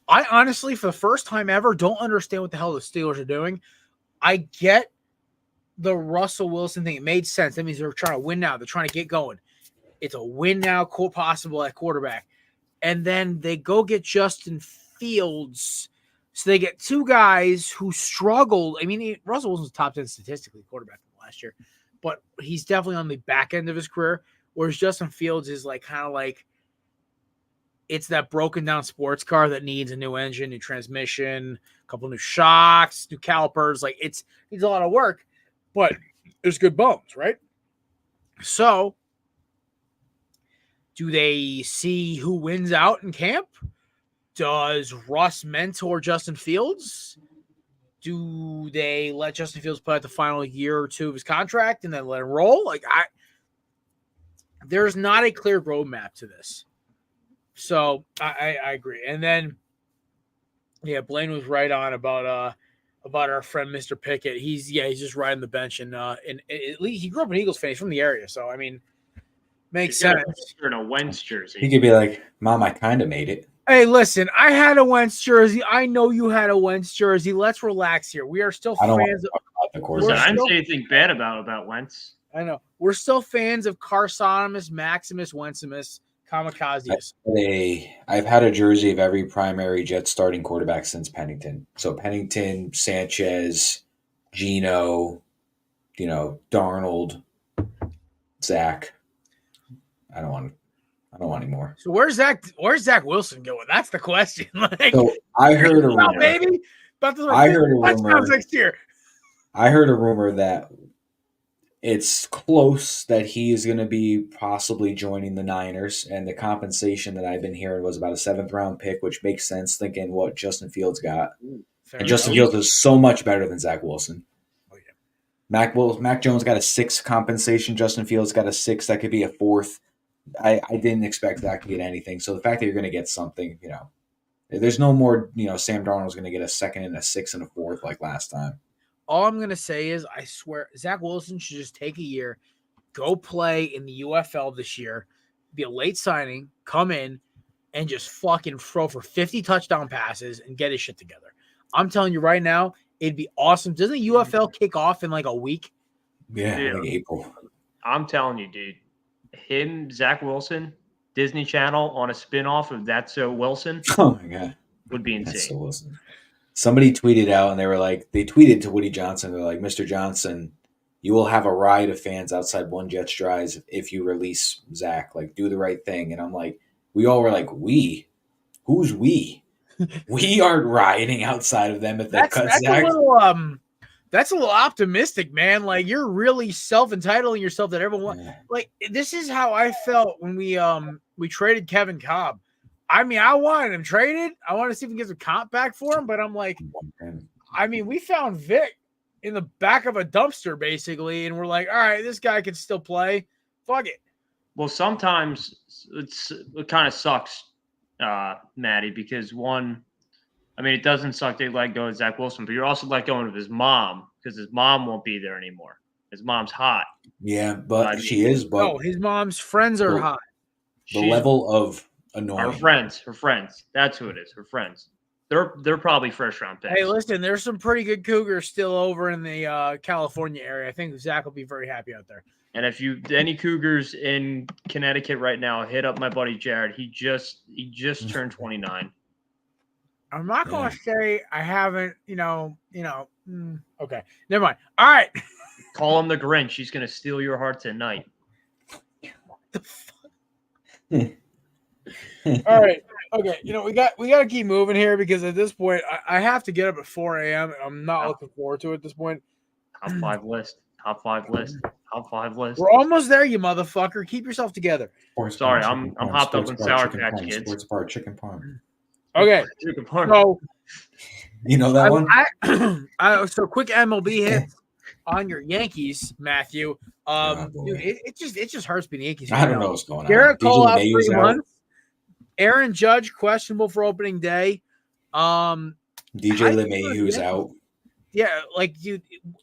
I honestly, for the first time ever, don't understand what the hell the Steelers are doing. I get the Russell Wilson thing. It made sense. That means they're trying to win now. They're trying to get going. It's a win now possible at quarterback. And then they go get Justin Fields. So they get two guys who struggled. I mean, Russell Wilson's top 10 statistically quarterback last year, but he's definitely on the back end of his career, whereas Justin Fields is like kind of like it's that broken down sports car that needs a new engine, new transmission, a couple new shocks, new calipers. Like it needs a lot of work, but there's good bones, right? So do they see who wins out in camp? Does Russ mentor Justin Fields? Do they let Justin Fields play out the final year or two of his contract and then let him roll? Like there's not a clear roadmap to this. So I agree. And then, yeah, Blaine was right on about our friend Mr. Pickett. He's just riding the bench and at least he grew up an Eagles fan. He's from the area, so I mean, makes sense. You're in a Wentz jersey. He could be like, "Mom, I kind of made it." Hey, listen, I had a Wentz jersey. I know you had a Wentz jersey. Let's relax here. We are still fans of the course. I didn't say anything bad about Wentz. I know. We're still fans of Carsonimus, Maximus, Wentsimus, Kamikazes. I've had a jersey of every primary Jets starting quarterback since Pennington. So Pennington, Sanchez, Geno, Darnold, Zach. I don't want any more. So where's Zach Wilson going? That's the question. So I heard a rumor. Baby, I heard a rumor next year. I heard a rumor that it's close that he is going to be possibly joining the Niners, and the compensation that I've been hearing was about a 7th round pick, which makes sense thinking what Justin Fields got. And Justin Fields is so much better than Zach Wilson. Oh yeah. Mac Jones got a 6 compensation. Justin Fields got a 6. That could be a 4th. I didn't expect Zach to get anything. So the fact that you're going to get something, there's no more. Sam Darnold's going to get a 2nd and a 6th and a 4th like last time. All I'm going to say is I swear Zach Wilson should just take a year, go play in the UFL this year, be a late signing, come in, and just fucking throw for 50 touchdown passes and get his shit together. I'm telling you right now, it'd be awesome. Doesn't the UFL kick off in like a week? Yeah, like April. I'm telling you, dude. Him, Zach Wilson, Disney Channel on a spinoff of That's So Wilson. Oh, my God. Would be insane. That's So Wilson. Somebody tweeted out, and they tweeted to Woody Johnson. They're like, "Mr. Johnson, you will have a riot of fans outside One Jets Drive if you release Zach. Like, do the right thing." And I'm like, we all were like, "We? Who's we? We aren't rioting outside of them if they cut Zach." That's a little optimistic, man. Like, you're really self-entitling yourself that everyone. Yeah. Like, this is how I felt when we traded Kevin Cobb. I mean, I wanted him traded. I wanted to see if we can get some comp back for him, but I'm like, I mean, we found Vic in the back of a dumpster, basically, and we're like, all right, this guy can still play. Fuck it. Well, sometimes it kind of sucks, Maddie, because it doesn't suck they let go of Zach Wilson, but you're also let go of his mom because his mom won't be there anymore. His mom's hot. Yeah, but his mom's friends are hot. The level of annoying. Her friends. That's who it is. Her friends. They're probably first round picks. Hey, listen, there's some pretty good Cougars still over in the California area. I think Zach will be very happy out there. And if any Cougars in Connecticut right now, hit up my buddy Jared. He just turned 29. I'm not going to say I haven't, okay. Never mind. All right. Call him the Grinch. He's going to steal your heart tonight. The fuck? All right. Okay. We got to keep moving here because at this point, I have to get up at 4 a.m. and I'm not looking forward to it at this point. Top five list. We're almost there, you motherfucker. Keep yourself together. Sorry, I'm hopped up in Sour Patch Kids. Sports bar, chicken parm. Okay. So, you know that one? So quick MLB hit on your Yankees, Matthew. Dude, it just hurts being the Yankees. I don't know what's going on. Garrett Cole out 3 months. Aaron Judge questionable for opening day. DJ LeMahieu's out. Yeah,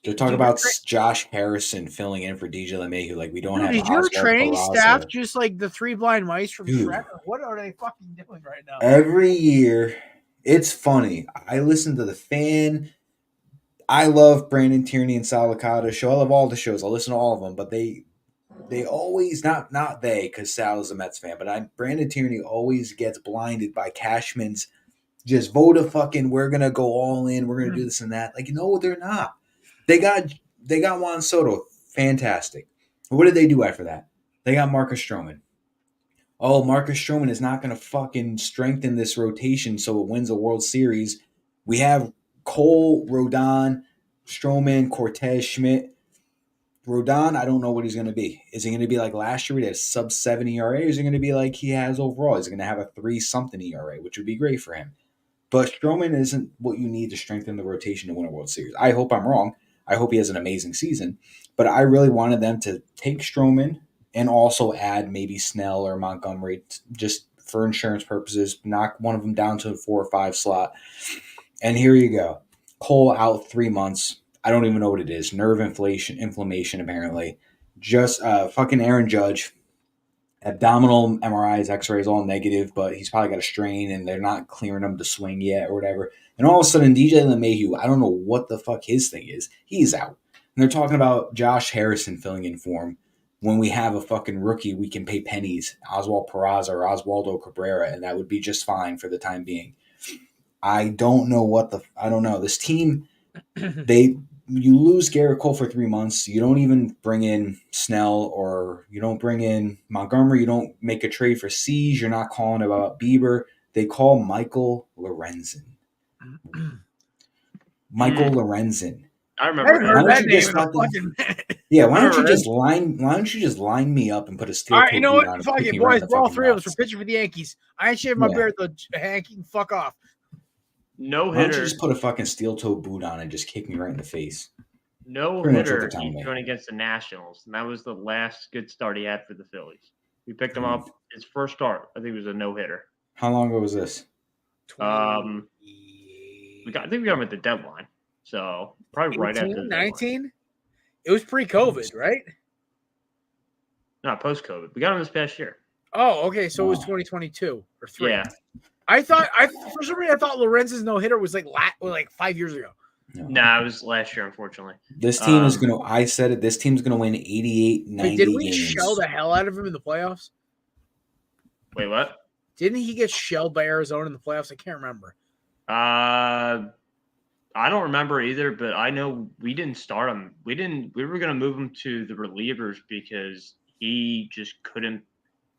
they're talking about Josh Harrison filling in for DJ LeMahieu. Like we don't have. Is your training staff just like the Three Blind Mice from Shrek? What are they fucking doing right now? Every year, it's funny. I listen to The Fan. I love Brandon Tierney and Sal Licata's show. I love all the shows. I listen to all of them, but they always not they because Sal is a Mets fan, but Brandon Tierney always gets blinded by Cashman's. Just vote a fucking, we're going to go all in. We're going to do this and that. Like, no, they're not. They got Juan Soto. Fantastic. What did they do after that? They got Marcus Stroman. Oh, Marcus Stroman is not going to fucking strengthen this rotation so it wins a World Series. We have Cole, Rodon, Stroman, Cortez, Schmidt. Rodon, I don't know what he's going to be. Is he going to be like last year? He had sub-7 ERA. Or is he going to be like he has overall? Is he going to have a 3-something ERA, which would be great for him? But Stroman isn't what you need to strengthen the rotation to win a World Series. I hope I'm wrong. I hope he has an amazing season. But I really wanted them to take Stroman and also add maybe Snell or Montgomery just for insurance purposes, knock one of them down to a 4 or 5 slot. And here you go. Cole out 3 months. I don't even know what it is. Nerve inflammation apparently. Just fucking Aaron Judge. Abdominal MRIs, X-rays, all negative, but he's probably got a strain and they're not clearing him to swing yet or whatever. And all of a sudden, DJ LeMahieu, I don't know what the fuck his thing is. He's out. And they're talking about Josh Harrison filling in for him. When we have a fucking rookie, we can pay pennies, Oswald Peraza or Oswaldo Cabrera, and that would be just fine for the time being. I don't know I don't know. This team, you lose Garrett Cole for 3 months. You don't even bring in Snell or you don't bring in Montgomery. You don't make a trade for Siege. You're not calling about Bieber. They call Michael Lorenzen. Michael Lorenzen. I remember that name. Why don't you just line me up and put a steel toe? All right, you know what? Fuck it, boys. We're all three of us. We're pitching for the Yankees. I ain't shaving my beard though. Hank, you can fuck off. No hitter. Why don't you just put a fucking steel toe boot on and just kick me right in the face? No hitter. He's going against the Nationals, and that was the last good start he had for the Phillies. We picked him up his first start. I think it was a no hitter. How long ago was this? I think we got him at the deadline, so probably 18, right after the 19. It was pre-COVID, right? No, post-COVID. We got him this past year. Oh, okay. So it was 2022 or 3. Yeah. For some reason I thought Lorenzen's no hitter was like 5 years ago. No, it was last year, unfortunately. This team is gonna. I said it. This team's gonna win 88, 90 Did we games. shell the hell out of him in the playoffs? Wait, what? Didn't he get shelled by Arizona in the playoffs? I can't remember. I don't remember either, but I know we didn't start him. We were gonna move him to the relievers because he just couldn't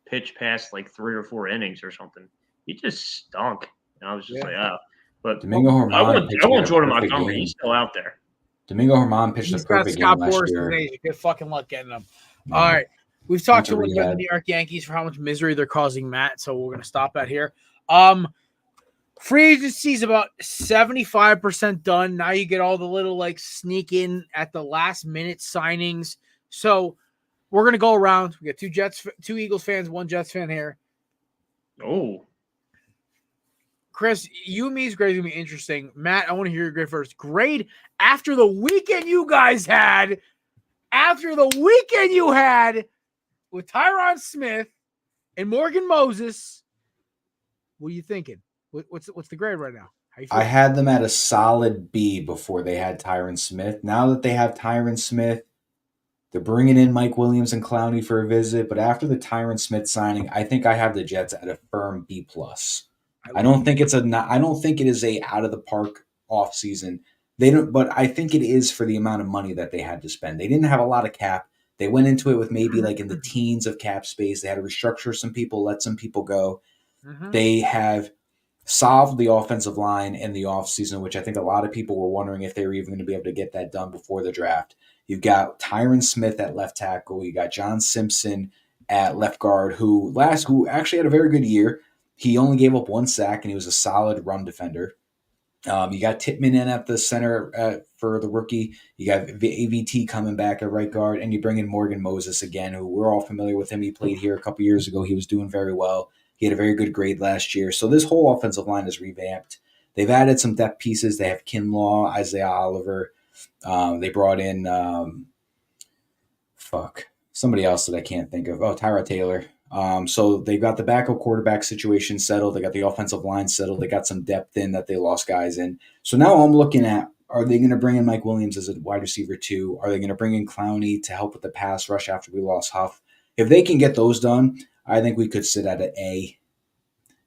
pitch past like 3 or 4 innings or something. He just stunk. And I was just like, oh. But Domingo Germán I want Jordan Montgomery. He's still out there. Domingo Germán pitched the perfect game last year. Good fucking luck getting him. No. All right. We've talked too much about the New York Yankees for how much misery they're causing Matt, so we're going to stop that here. Free agency is about 75% done. Now you get all the little sneak in at the last minute signings. So We're gonna go around. We got two Eagles fans, one Jets fan here. Oh, Chris, you and me's grade is gonna be interesting. Matt, I want to hear your grade first. Grade after the weekend you guys had, with Tyron Smith and Morgan Moses. What are you thinking? What's the grade right now? How you I feeling? had them at a solid B before they had Tyron Smith. Now that they have Tyron Smith, they're bringing in Mike Williams and Clowney for a visit. But after the Tyron Smith signing, I think I have the Jets at a firm B plus. I don't think it is a out of the park off season. They don't, but I think it is for the amount of money that they had to spend. They didn't have a lot of cap. They went into it with maybe like in the teens of cap space. They had to restructure some people, let some people go. Mm-hmm. They have solved the offensive line in the offseason, which I think a lot of people were wondering if they were even going to be able to get that done before the draft. You've got Tyron Smith at left tackle. You got John Simpson at left guard, who actually had a very good year. He only gave up 1 sack, and he was a solid run defender. You got Tippmann in at the center for the rookie. You got AVT coming back at right guard, and you bring in Morgan Moses again, who we're all familiar with him. He played here a couple years ago. He was doing very well. He had a very good grade last year. So this whole offensive line is revamped. They've added some depth pieces. They have Kinlaw, Isaiah Oliver. They brought in somebody else that I can't think of. Tyrod Taylor. So they got the backup quarterback situation settled. They got the offensive line settled. They got some depth in that they lost guys in. So now I'm looking at, are they going to bring in Mike Williams as a wide receiver too? Are they going to bring in Clowney to help with the pass rush after we lost Huff? If they can get those done, I think we could sit at an A,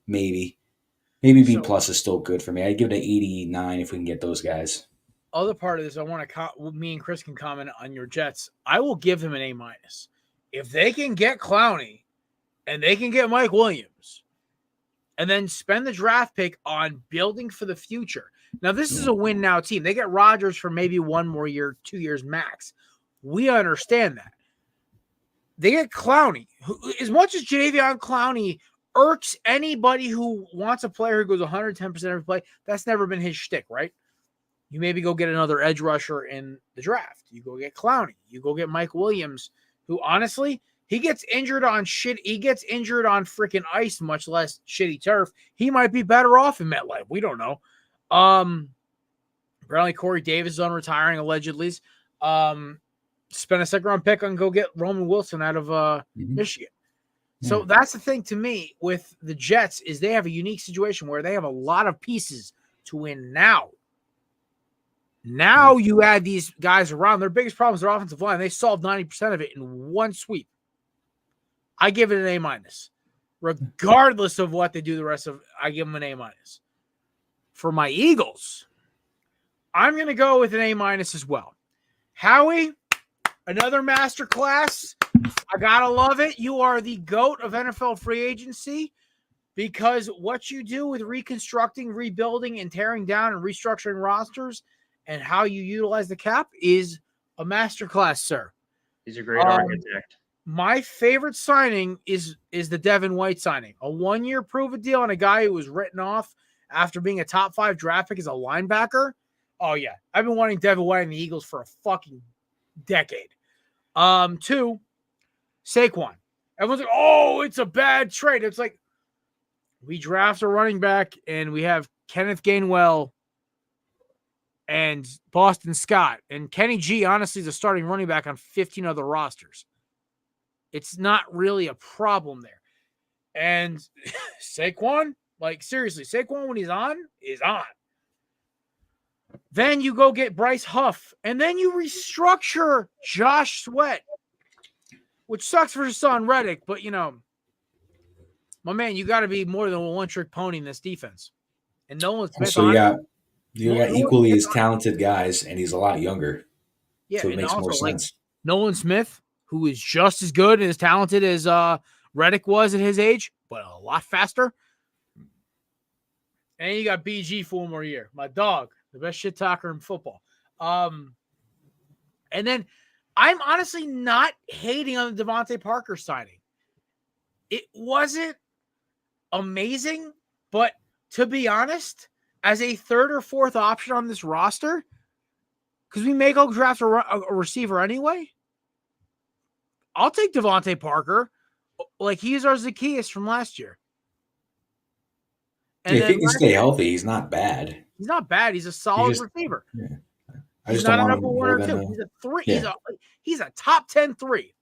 maybe. Maybe B plus is still good for me. I'd give it an 89 if we can get those guys. Other part of this, I want to me and Chris can comment on your Jets. I will give him an A minus. If they can get Clowney and they can get Mike Williams and then spend the draft pick on building for the future. Now, this is a win now team. They get Rodgers for maybe 1 more year, 2 years max. We understand that. They get Clowney. As much as Jadeveon Clowney irks anybody who wants a player who goes 110% every play, that's never been his shtick, right? You maybe go get another edge rusher in the draft. You go get Clowney. You go get Mike Williams, who honestly, he gets injured on shit. He gets injured on freaking ice, much less shitty turf. He might be better off in MetLife. We don't know. Apparently Corey Davis is on retiring, allegedly. Spend a second-round pick on go get Roman Wilson out of Michigan. So that's the thing to me with the Jets is they have a unique situation where they have a lot of pieces to win now. Now you add these guys around. Their biggest problem is their offensive line. They solved 90% of it in one sweep. I give it an A minus. Regardless of what they do the rest of, I give them an A minus. For my Eagles, I'm going to go with an A minus as well. Howie, another masterclass. I got to love it. You are the GOAT of NFL free agency because what you do with reconstructing, rebuilding, and tearing down and restructuring rosters and how you utilize the cap is a masterclass, sir. He's a great architect. My favorite signing is the Devin White signing. A 1-year prove-it deal on a guy who was written off after being a top 5 draft pick as a linebacker. Oh, yeah. I've been wanting Devin White and the Eagles for a fucking decade. 2, Saquon. Everyone's like, oh, it's a bad trade. It's like we draft a running back and we have Kenneth Gainwell and Boston Scott. And Kenny G, honestly, is a starting running back on 15 other rosters. It's not really a problem there. And Saquon, like seriously, Saquon when he's on, is on. Then you go get Bryce Huff. And then you restructure Josh Sweat, which sucks for Hassan Reddick. But, you know, my man, you got to be more than a one-trick pony in this defense. And Nolan Smith. So you got equally as talented guys, and he's a lot younger. Yeah, so it makes more sense. Nolan Smith, who is just as good and as talented as Reddick was at his age, but a lot faster. And you got BG for 1 more year. My dog, the best shit talker in football. And then I'm honestly not hating on the Devontae Parker signing. It wasn't amazing, but to be honest, as a 3rd or 4th option on this roster, because we may go draft a receiver anyway, I'll take Devontae Parker. Like, he's our Zacchaeus from last year. And if he can stay healthy, he's not bad. He's not bad. He's a solid receiver. Yeah. He's not a number 1 or 2. He's a 3. Yeah. He's a top 10 3,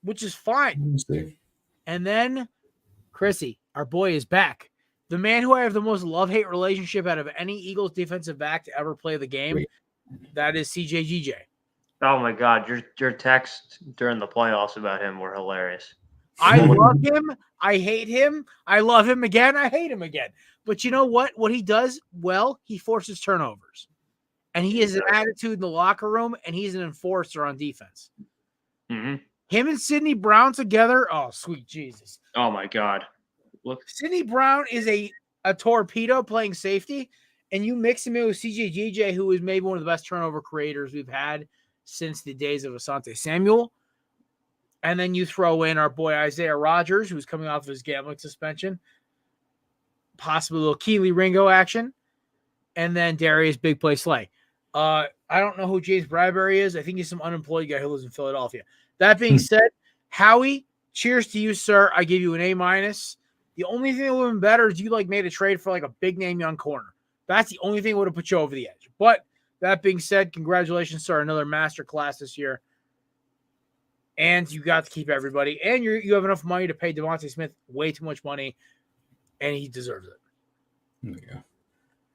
which is fine. And then Chrissy, our boy, is back. The man who I have the most love-hate relationship out of any Eagles defensive back to ever play the game, that is CJGJ. Oh my God, your texts during the playoffs about him were hilarious. I love him. I hate him. I love him again. I hate him again. But you know what? What he does well, he forces turnovers. And he has an attitude in the locker room, and he's an enforcer on defense. Mm-hmm. Him and Sidney Brown together, oh, sweet Jesus. Oh, my God. Look, Sidney Brown is a torpedo playing safety, and you mix him in with CJGJ, who is maybe one of the best turnover creators we've had since the days of Asante Samuel. And then you throw in our boy Isaiah Rodgers, who's coming off of his gambling suspension. Possibly a little Keely Ringo action. And then Darius Big Play Slay. I don't know who James Bradbury is. I think he's some unemployed guy who lives in Philadelphia. That being said, Howie, cheers to you, sir. I give you an A-. The only thing that would have been better is you made a trade for a big name young corner. That's the only thing that would have put you over the edge. But that being said, congratulations, sir. Another master class this year. And you got to keep everybody. And you have enough money to pay Devontae Smith way too much money, and he deserves it. There we go.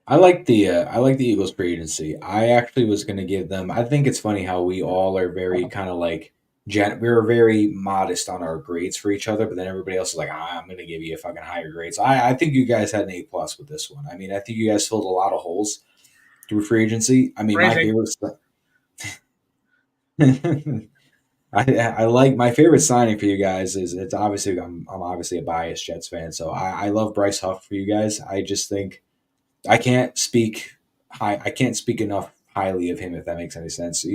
I like the Eagles free agency. I actually was going to give them. I think it's funny how we all are very kind of we're very modest on our grades for each other, but then everybody else is like, I'm going to give you a fucking higher grade. So I think you guys had an A+ with this one. I mean, I think you guys filled a lot of holes through free agency. I mean, my favorite stuff. I like my favorite signing for you guys is it's obviously I'm obviously a biased Jets fan, so I love Bryce Huff for you guys. I just think I can't speak enough highly of him, if that makes any sense.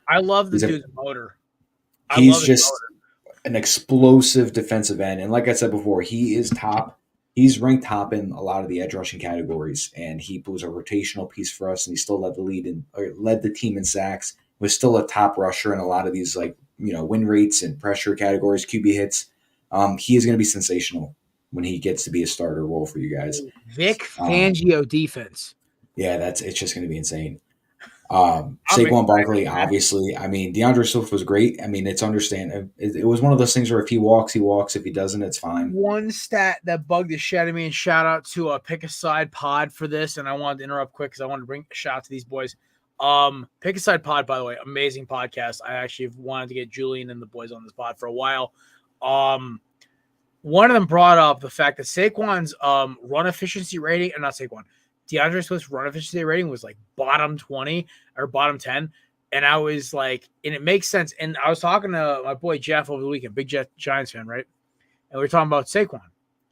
I love the dude's motor. He's just an explosive defensive end, and like I said before, he is top. He's ranked top in a lot of the edge rushing categories, and he was a rotational piece for us, and he still led the team in sacks. Was still a top rusher in a lot of these win rates and pressure categories, QB hits. He is going to be sensational when he gets to be a starter role for you guys. Vic Fangio defense. Yeah, it's just going to be insane. Saquon Barkley, obviously. I mean, DeAndre Swift was great. I mean, it's understandable. It was one of those things where if he walks, he walks. If he doesn't, it's fine. One stat that bugged the shit out of me, and shout out to a Pick a Side Pod for this, and I wanted to interrupt quick because I wanted to bring a shout out to these boys. Pick a Side Pod, by the way, amazing podcast. I actually wanted to get Julian and the boys on this pod for a while. One of them brought up the fact that Saquon's run efficiency rating, or not Saquon, DeAndre Swift's run efficiency rating was bottom 20 or bottom 10. And I was like, and it makes sense. And I was talking to my boy Jeff over the weekend, big Giants fan, right? And we were talking about Saquon.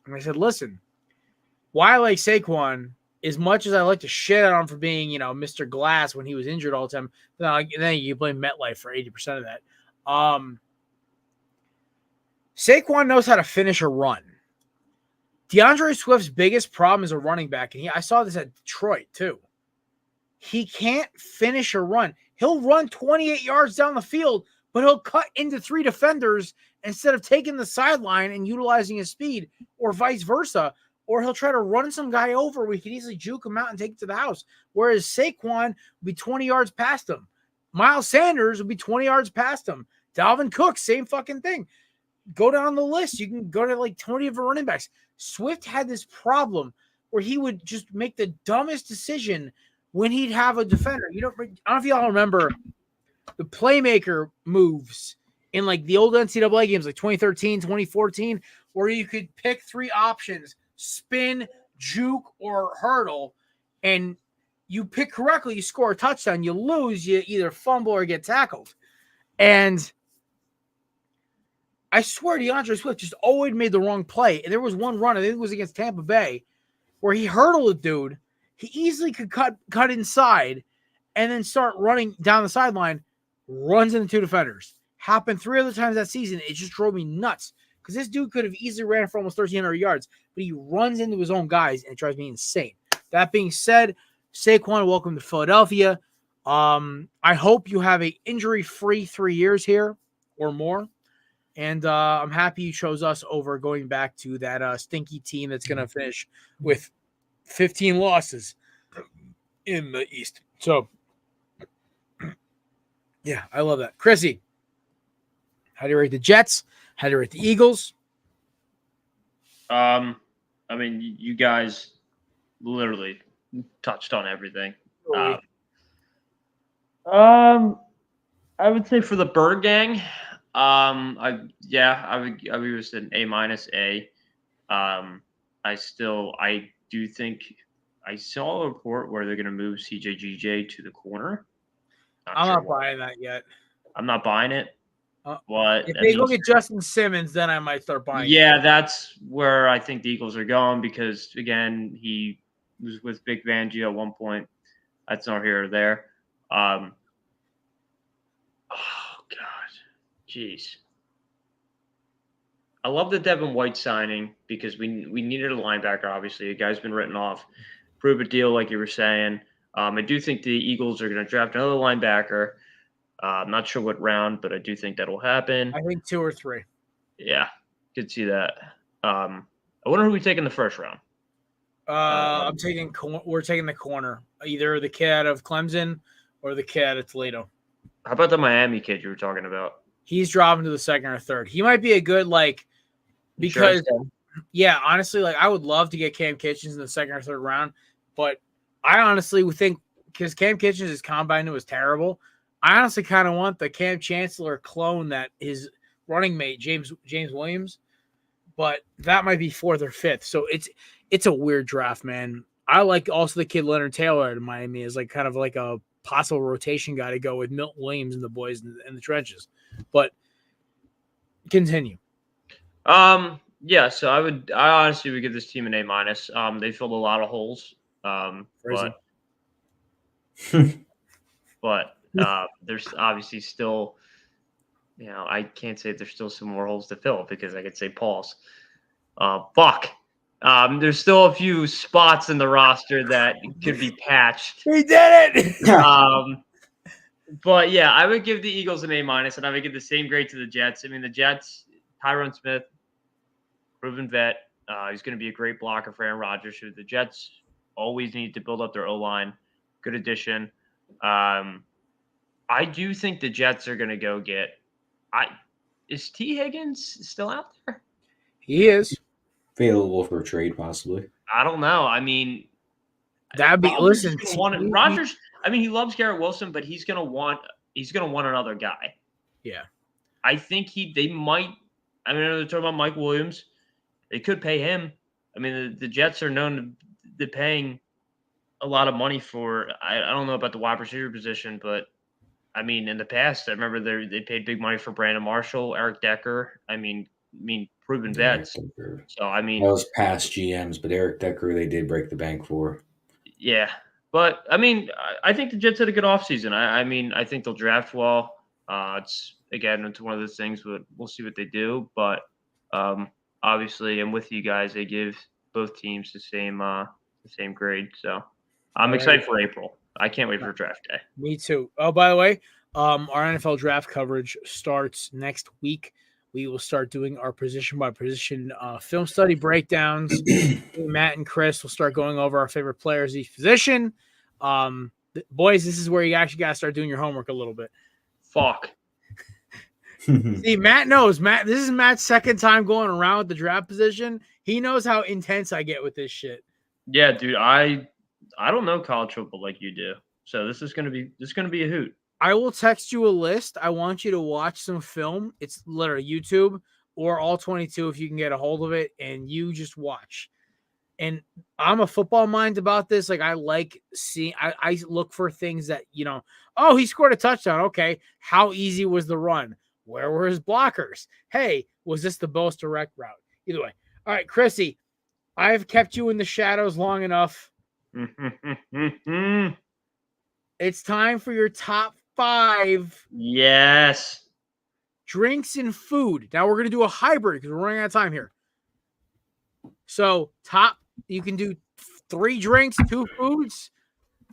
And I said, listen, why I like Saquon, as much as I like to shit on him for being, Mr. Glass when he was injured all the time, then you blame MetLife for 80% of that. Saquon knows how to finish a run. DeAndre Swift's biggest problem is a running back, and I saw this at Detroit too. He can't finish a run. He'll run 28 yards down the field, but he'll cut into 3 defenders instead of taking the sideline and utilizing his speed, or vice versa. Or he'll try to run some guy over. We could easily juke him out and take it to the house. Whereas Saquon would be 20 yards past him. Miles Sanders would be 20 yards past him. Dalvin Cook, same fucking thing. Go down the list. You can go to 20 of the running backs. Swift had this problem where he would just make the dumbest decision when he'd have a defender. I don't know if y'all remember the playmaker moves in the old NCAA games, 2013, 2014, where you could pick 3 options: spin, juke, or hurdle, and you pick correctly, you score a touchdown. You lose, you either fumble or get tackled. And I swear DeAndre Swift just always made the wrong play. And there was one run, I think it was against Tampa Bay, where he hurdled a dude. He easily could cut inside and then start running down the sideline, runs into 2 defenders. Happened 3 other times that season. It just drove me nuts because this dude could have easily ran for almost 1,300 yards, but he runs into his own guys, and it drives me insane. That being said, Saquon, welcome to Philadelphia. I hope you have a injury-free 3 years here or more. And I'm happy you chose us over going back to that stinky team that's going to finish with 15 losses in the East. So, yeah, I love that. Chrissy, how do you rate the Jets? How do you rate the Eagles? I mean, you guys literally touched on everything. I would say for the Bird Gang, I would give this an A-. I do think I saw a report where they're going to move CJGJ to the corner. I'm not buying that yet. I'm not buying it. But if they look at Justin Simmons, then I might start buying it. Yeah, that's where I think the Eagles are going because, again, he was with Vic Fangio at one point. That's not here or there. Oh, God. Jeez. I love the Devin White signing because we needed a linebacker, obviously. A guy's been written off. Prove a deal, like you were saying. I do think the Eagles are going to draft another linebacker. I'm not sure what round, but I do think that'll happen. I think 2 or 3. Yeah, could see that. I wonder who we take in the first round. We're taking the corner, either the kid out of Clemson or the kid out of Toledo. How about the Miami kid you were talking about? He's dropping to the second or third. He might be a good because honestly, I would love to get Cam Kitchens in the second or third round, but I honestly would think because Cam Kitchens' combine was terrible. I honestly kind of want the Cam Chancellor clone that his running mate James Williams, but that might be 4th or 5th. So it's a weird draft, man. I like also the kid Leonard Taylor out of Miami is kind of like a possible rotation guy to go with Milton Williams and the boys in the trenches. But continue. Yeah, so I honestly would give this team an A-. They filled a lot of holes. But there's obviously still, I can't say there's still some more holes to fill because I could say pause. There's still a few spots in the roster that could be patched. We did it. But yeah, I would give the Eagles an A-, and I would give the same grade to the Jets. I mean, the Jets, Tyron Smith, proven vet. He's going to be a great blocker for Aaron Rodgers, who the Jets always need to build up their O-line. Good addition. I do think the Jets are going to go get. Is T. Higgins still out there? He is available for trade, possibly. I don't know. I mean, that'd be Rodgers. I mean, he loves Garrett Wilson, but he's going to want another guy. Yeah, I think they might. I mean, they're talking about Mike Williams. They could pay him. I mean, the Jets are known to paying a lot of money for. I don't know about the wide receiver position, but I mean, in the past, I remember they paid big money for Brandon Marshall, Eric Decker. I mean, proven vets. So I mean, that was past GMs, but Eric Decker they did break the bank for. Yeah, but I mean, I think the Jets had a good offseason. I mean, I think they'll draft well. It's one of those things, but we'll see what they do. But obviously, I'm with you guys. They give both teams the same grade. So I'm excited for April. I can't wait for draft day. Me too. Oh, by the way, our NFL draft coverage starts next week. We will start doing our position by position film study breakdowns. Matt and Chris will start going over our favorite players each position. Boys, this is where you actually got to start doing your homework a little bit. Fuck. See, Matt knows. This is Matt's second time going around with the draft position. He knows how intense I get with this shit. Yeah, dude. I don't know college football like you do, so this is gonna be a hoot. I will text you a list. I want you to watch some film. It's literally YouTube or All 22 if you can get a hold of it, and you just watch. And I'm a football mind about this. I like seeing. I look for things that Oh, he scored a touchdown. Okay, how easy was the run? Where were his blockers? Hey, was this the most direct route? Either way. All right, Chrissy, I've kept you in the shadows long enough. It's time for your top 5. Yes. Drinks and food. Now we're going to do a hybrid because we're running out of time here. So you can do 3 drinks, 2 foods,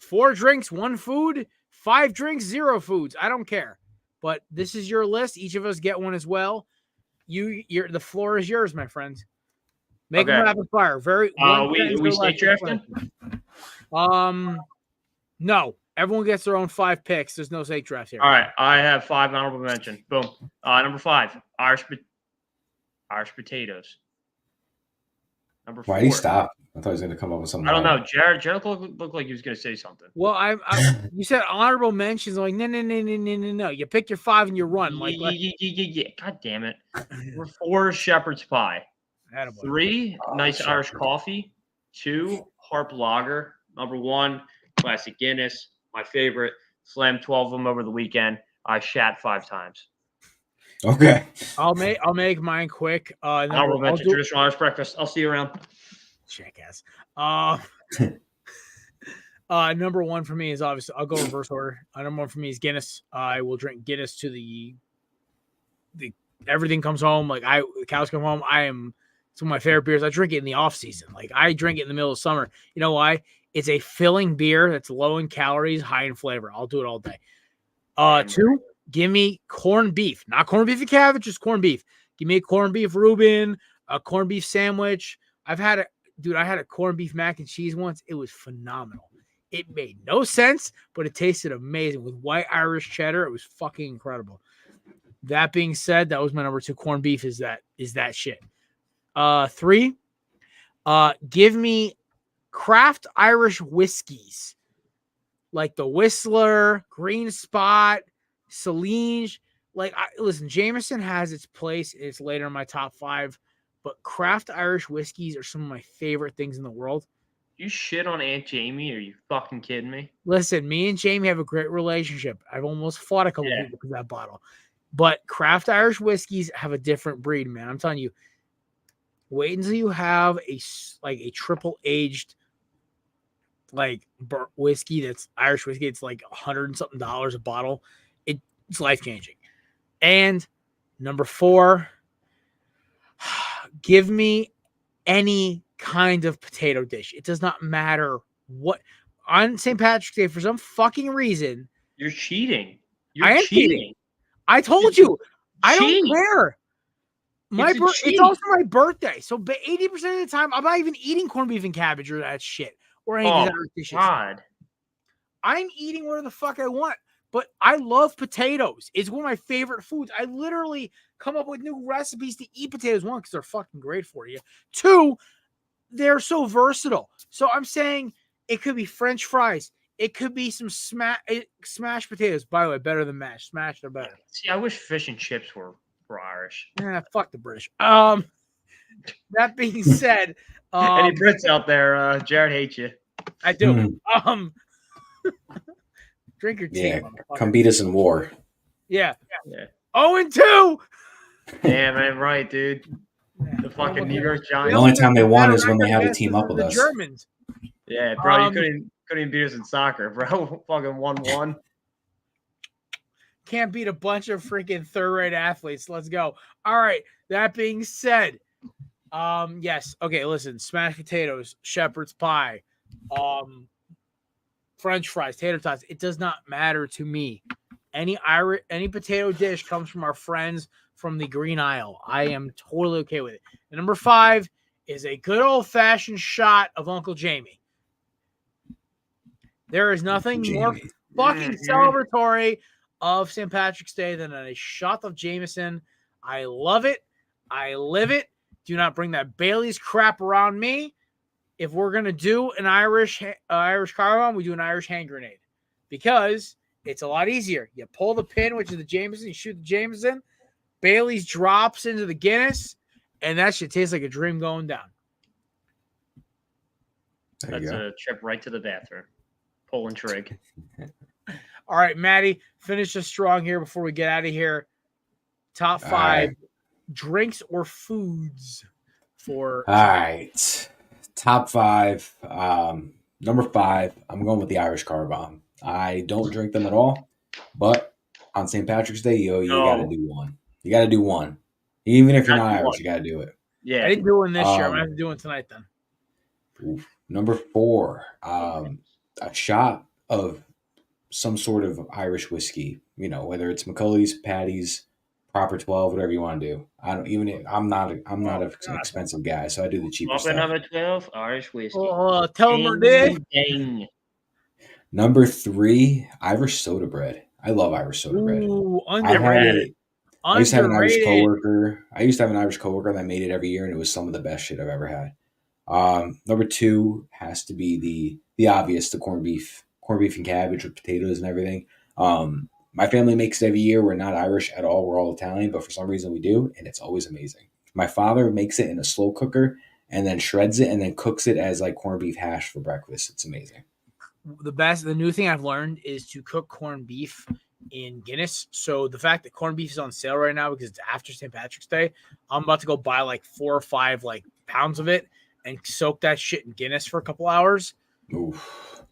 4 drinks, 1 food, 5 drinks, 0 foods. I don't care. But this is your list. Each of us get one as well. the floor is yours, my friend. Make them Okay. rapid fire. We state drafting? No. Everyone gets their own 5 picks. There's no state draft here. All right. I have 5 honorable mention. Boom. Number 5, Irish potatoes. Number 4. Why did he stop? I thought he was going to come up with something. I don't know. Jared looked like he was going to say something. Well, you said honorable mentions. I'm like, no. You pick your 5 and you run. Yeah. God damn it. Number 4, shepherd's pie. Attaboy. 3, nice Irish coffee. 2, harp lager. Number 1, classic Guinness. My favorite. Slammed 12 of them over the weekend. I shat 5 times. Okay. I'll make mine quick. Honorable mention, traditional Irish breakfast. I'll see you around. Jackass. Number 1 for me is obviously, I'll go reverse order. Number 1 for me is Guinness. I will drink Guinness to the everything comes home. Like the cows come home. It's one of my favorite beers. I drink it in the off season. Like I drink it in the middle of summer. You know why? It's a filling beer that's low in calories, high in flavor. I'll do it all day. 2, give me corned beef, not corned beef and cabbage, just corned beef. Give me a corned beef Reuben, a corned beef sandwich. I had a corned beef mac and cheese once. It was phenomenal. It made no sense, but it tasted amazing with white Irish cheddar. It was fucking incredible. That being said, that was my number 2. Corned beef is that shit. 3, give me craft Irish whiskeys like the Whistler, Green Spot, Celine. Listen, Jameson has its place. It's later in my top 5, but craft Irish whiskeys are some of my favorite things in the world. You shit on Aunt Jamie? Are you fucking kidding me? Listen, me and Jamie have a great relationship. I've almost fought a couple people because of that bottle. But craft Irish whiskeys have a different breed, man. I'm telling you. Wait until you have a triple aged whiskey that's Irish whiskey. It's like $100 and something a bottle. It's life changing. And number 4, give me any kind of potato dish. It does not matter what. On St. Patrick's Day, for some fucking reason, you're cheating. I am cheating. I told you, I don't care. It's also my birthday, so 80% of the time, I'm not even eating corned beef and cabbage or that shit or any of these dishes. God, I'm eating whatever the fuck I want, but I love potatoes. It's one of my favorite foods. I literally come up with new recipes to eat potatoes. 1, because they're fucking great for you. 2, they're so versatile. So I'm saying it could be French fries. It could be some smashed potatoes. By the way, better than mashed. Smashed are better. See, I wish fish and chips were Irish. Fuck the British. That being said, any Brits out there, Jared hates you. I do. Drink your tea. Yeah, come beat us in war. Yeah. 0-2. Damn, I'm right, dude. The fucking New York Giants. The only time they won is when they have a team up with us. Germans. Yeah, bro, you couldn't even beat us in soccer, bro. Fucking 1-1. Can't beat a bunch of freaking third-rate athletes. Let's go. All right. That being said, yes. Okay, listen. Smashed potatoes, shepherd's pie, French fries, tater tots. It does not matter to me. Any potato dish comes from our friends from the Green Isle. I am totally okay with it. And number 5 is a good old-fashioned shot of Uncle Jamie. There is nothing more fucking celebratory of St. Patrick's Day than a shot of Jameson. I love it. I live it. Do not bring that Bailey's crap around me. If we're going to do an Irish car bomb, we do an Irish hand grenade because it's a lot easier. You pull the pin, which is the Jameson, you shoot the Jameson, Bailey's drops into the Guinness, and that shit tastes like a dream going down. That's a trip right to the bathroom. Pull and trig. All right, Maddie, finish us strong here before we get out of here. Top 5 drinks or foods for. All right. Top 5. Number 5, I'm going with the Irish car bomb. I don't drink them at all, but on St. Patrick's Day, you got to do one. You got to do one. Even if you're not Irish, you got to do it. Yeah. I didn't do one this year. I'm going to have to do one tonight then. Oof. Number 4, a shot of some sort of Irish whiskey, whether it's McCulley's, Patty's, proper 12, whatever you want to do. I'm not an expensive guy, so I do the cheaper Up at stuff. number 12, Irish whiskey. Tell them we're dead. Ding. Number 3, Irish soda bread. I love Irish soda bread. Ooh, I've had it. I used to have an Irish underrated. coworker that made it every year, and it was some of the best shit I've ever had. Number 2 has to be the obvious, the corned beef and cabbage with potatoes and everything. My family makes it every year. We're not Irish at all. We're all Italian, but for some reason we do, and it's always amazing. My father makes it in a slow cooker and then shreds it and then cooks it as like corned beef hash for breakfast. It's amazing. The new thing I've learned is to cook corned beef in Guinness. So the fact that corned beef is on sale right now because it's after St. Patrick's Day, I'm about to go buy like 4 or 5 like pounds of it and soak that shit in Guinness for a couple hours. Oof.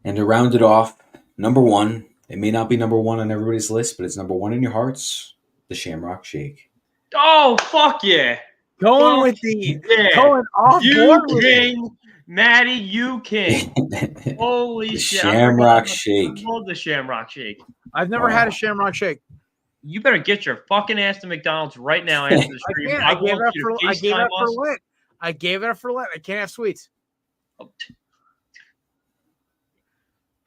And to round it off, number 1, it may not be number 1 on everybody's list, but it's number 1 in your hearts, the Shamrock Shake. Oh, fuck yeah. Going off You board with it. king, Maddie, you king. Holy The shit. Shamrock Shake. I love the Shamrock Shake. I've never had a Shamrock Shake. You better get your fucking ass to McDonald's right now after the stream. I gave it up for FaceTime Lent. I gave it up for Lent. I can't have sweets.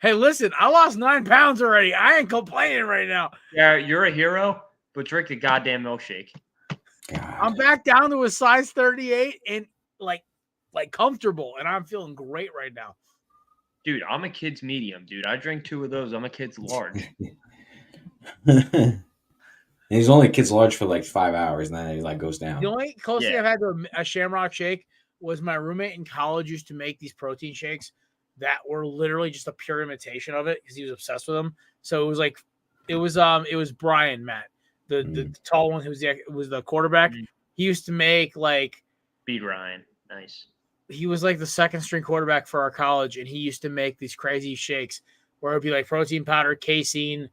Hey, listen, I lost 9 pounds already. I ain't complaining right now. Yeah, you're a hero, but drink a goddamn milkshake. God. I'm back down to a size 38 and like comfortable, and I'm feeling great right now. Dude, I'm a kid's medium, dude. I drink 2 of those. I'm a kid's large. And he's only a kid's large for like 5 hours, and then he like goes down. The only closest thing I've had to a Shamrock Shake was my roommate in college used to make these protein shakes that were literally just a pure imitation of it because he was obsessed with them. So it was Brian, Matt, the tall one who was the quarterback. He used to make like beat Ryan. Nice. He was like the second string quarterback for our college, and he used to make these crazy shakes where it would be like protein powder, casein,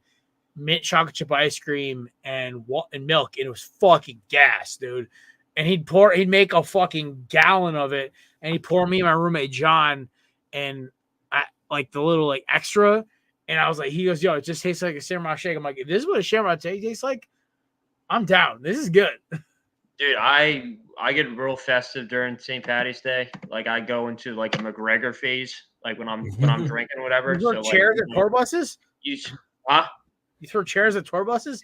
mint chocolate chip ice cream, and milk, and it was fucking gas, dude. And he'd make a fucking gallon of it, and he'd pour me and my roommate John, and I like the little like extra. And I was like, he goes, yo, it just tastes like a Shamrock Shake. I'm like, if this is what a Shamrock Shake tastes like, I'm down. This is good. Dude, I get real festive during St. Patty's Day. Like I go into like a McGregor phase, like when I'm drinking or whatever. You throw chairs at tour buses? You throw chairs at tour buses?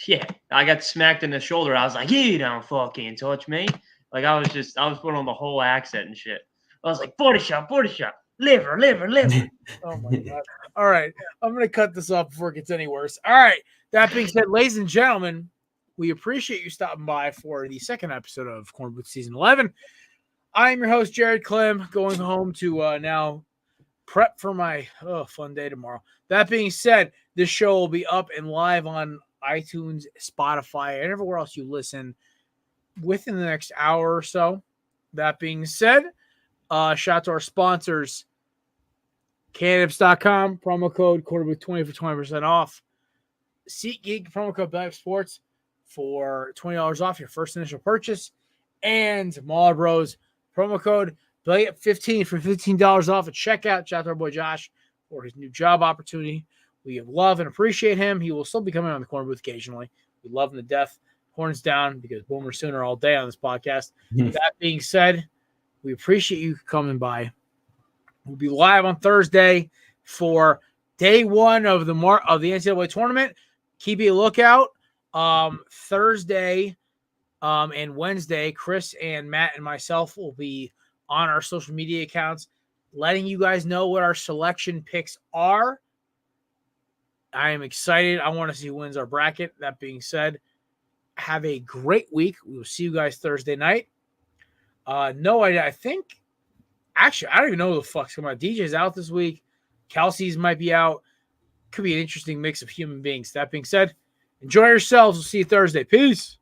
Yeah. I got smacked in the shoulder. I was like, you don't fucking touch me. Like I was putting on the whole accent and shit. I was like, body shot, liver. Oh my God. All right. I'm going to cut this off before it gets any worse. All right. That being said, ladies and gentlemen, we appreciate you stopping by for the second episode of Corner Booth Season 11. I am your host, Jared Clem, going home to now prep for my fun day tomorrow. That being said, this show will be up and live on iTunes, Spotify, and everywhere else you listen within the next hour or so. That being said, shout out to our sponsors, Cannips.com, promo code QuarterBooth20 for 20% off. SeatGeek, promo code Belly Up Sports for $20 off your first initial purchase. And Mall Bros, promo code Belly Up 15 for $15 off at checkout. Shout out to our boy Josh for his new job opportunity. We love and appreciate him. He will still be coming on the corner booth occasionally. We love him to death. Horns down because Boomer Sooner all day on this podcast. That being said, we appreciate you coming by. We'll be live on Thursday for day 1 of the NCAA tournament. Keep a lookout. Thursday and Wednesday, Chris and Matt and myself will be on our social media accounts letting you guys know what our selection picks are. I am excited. I want to see who wins our bracket. That being said, have a great week. We will see you guys Thursday night. I think actually I don't even know who the fuck's coming out. DJ's out this week. Kelsey's might be out. Could be an interesting mix of human beings. That being said, enjoy yourselves. We'll see you Thursday. Peace.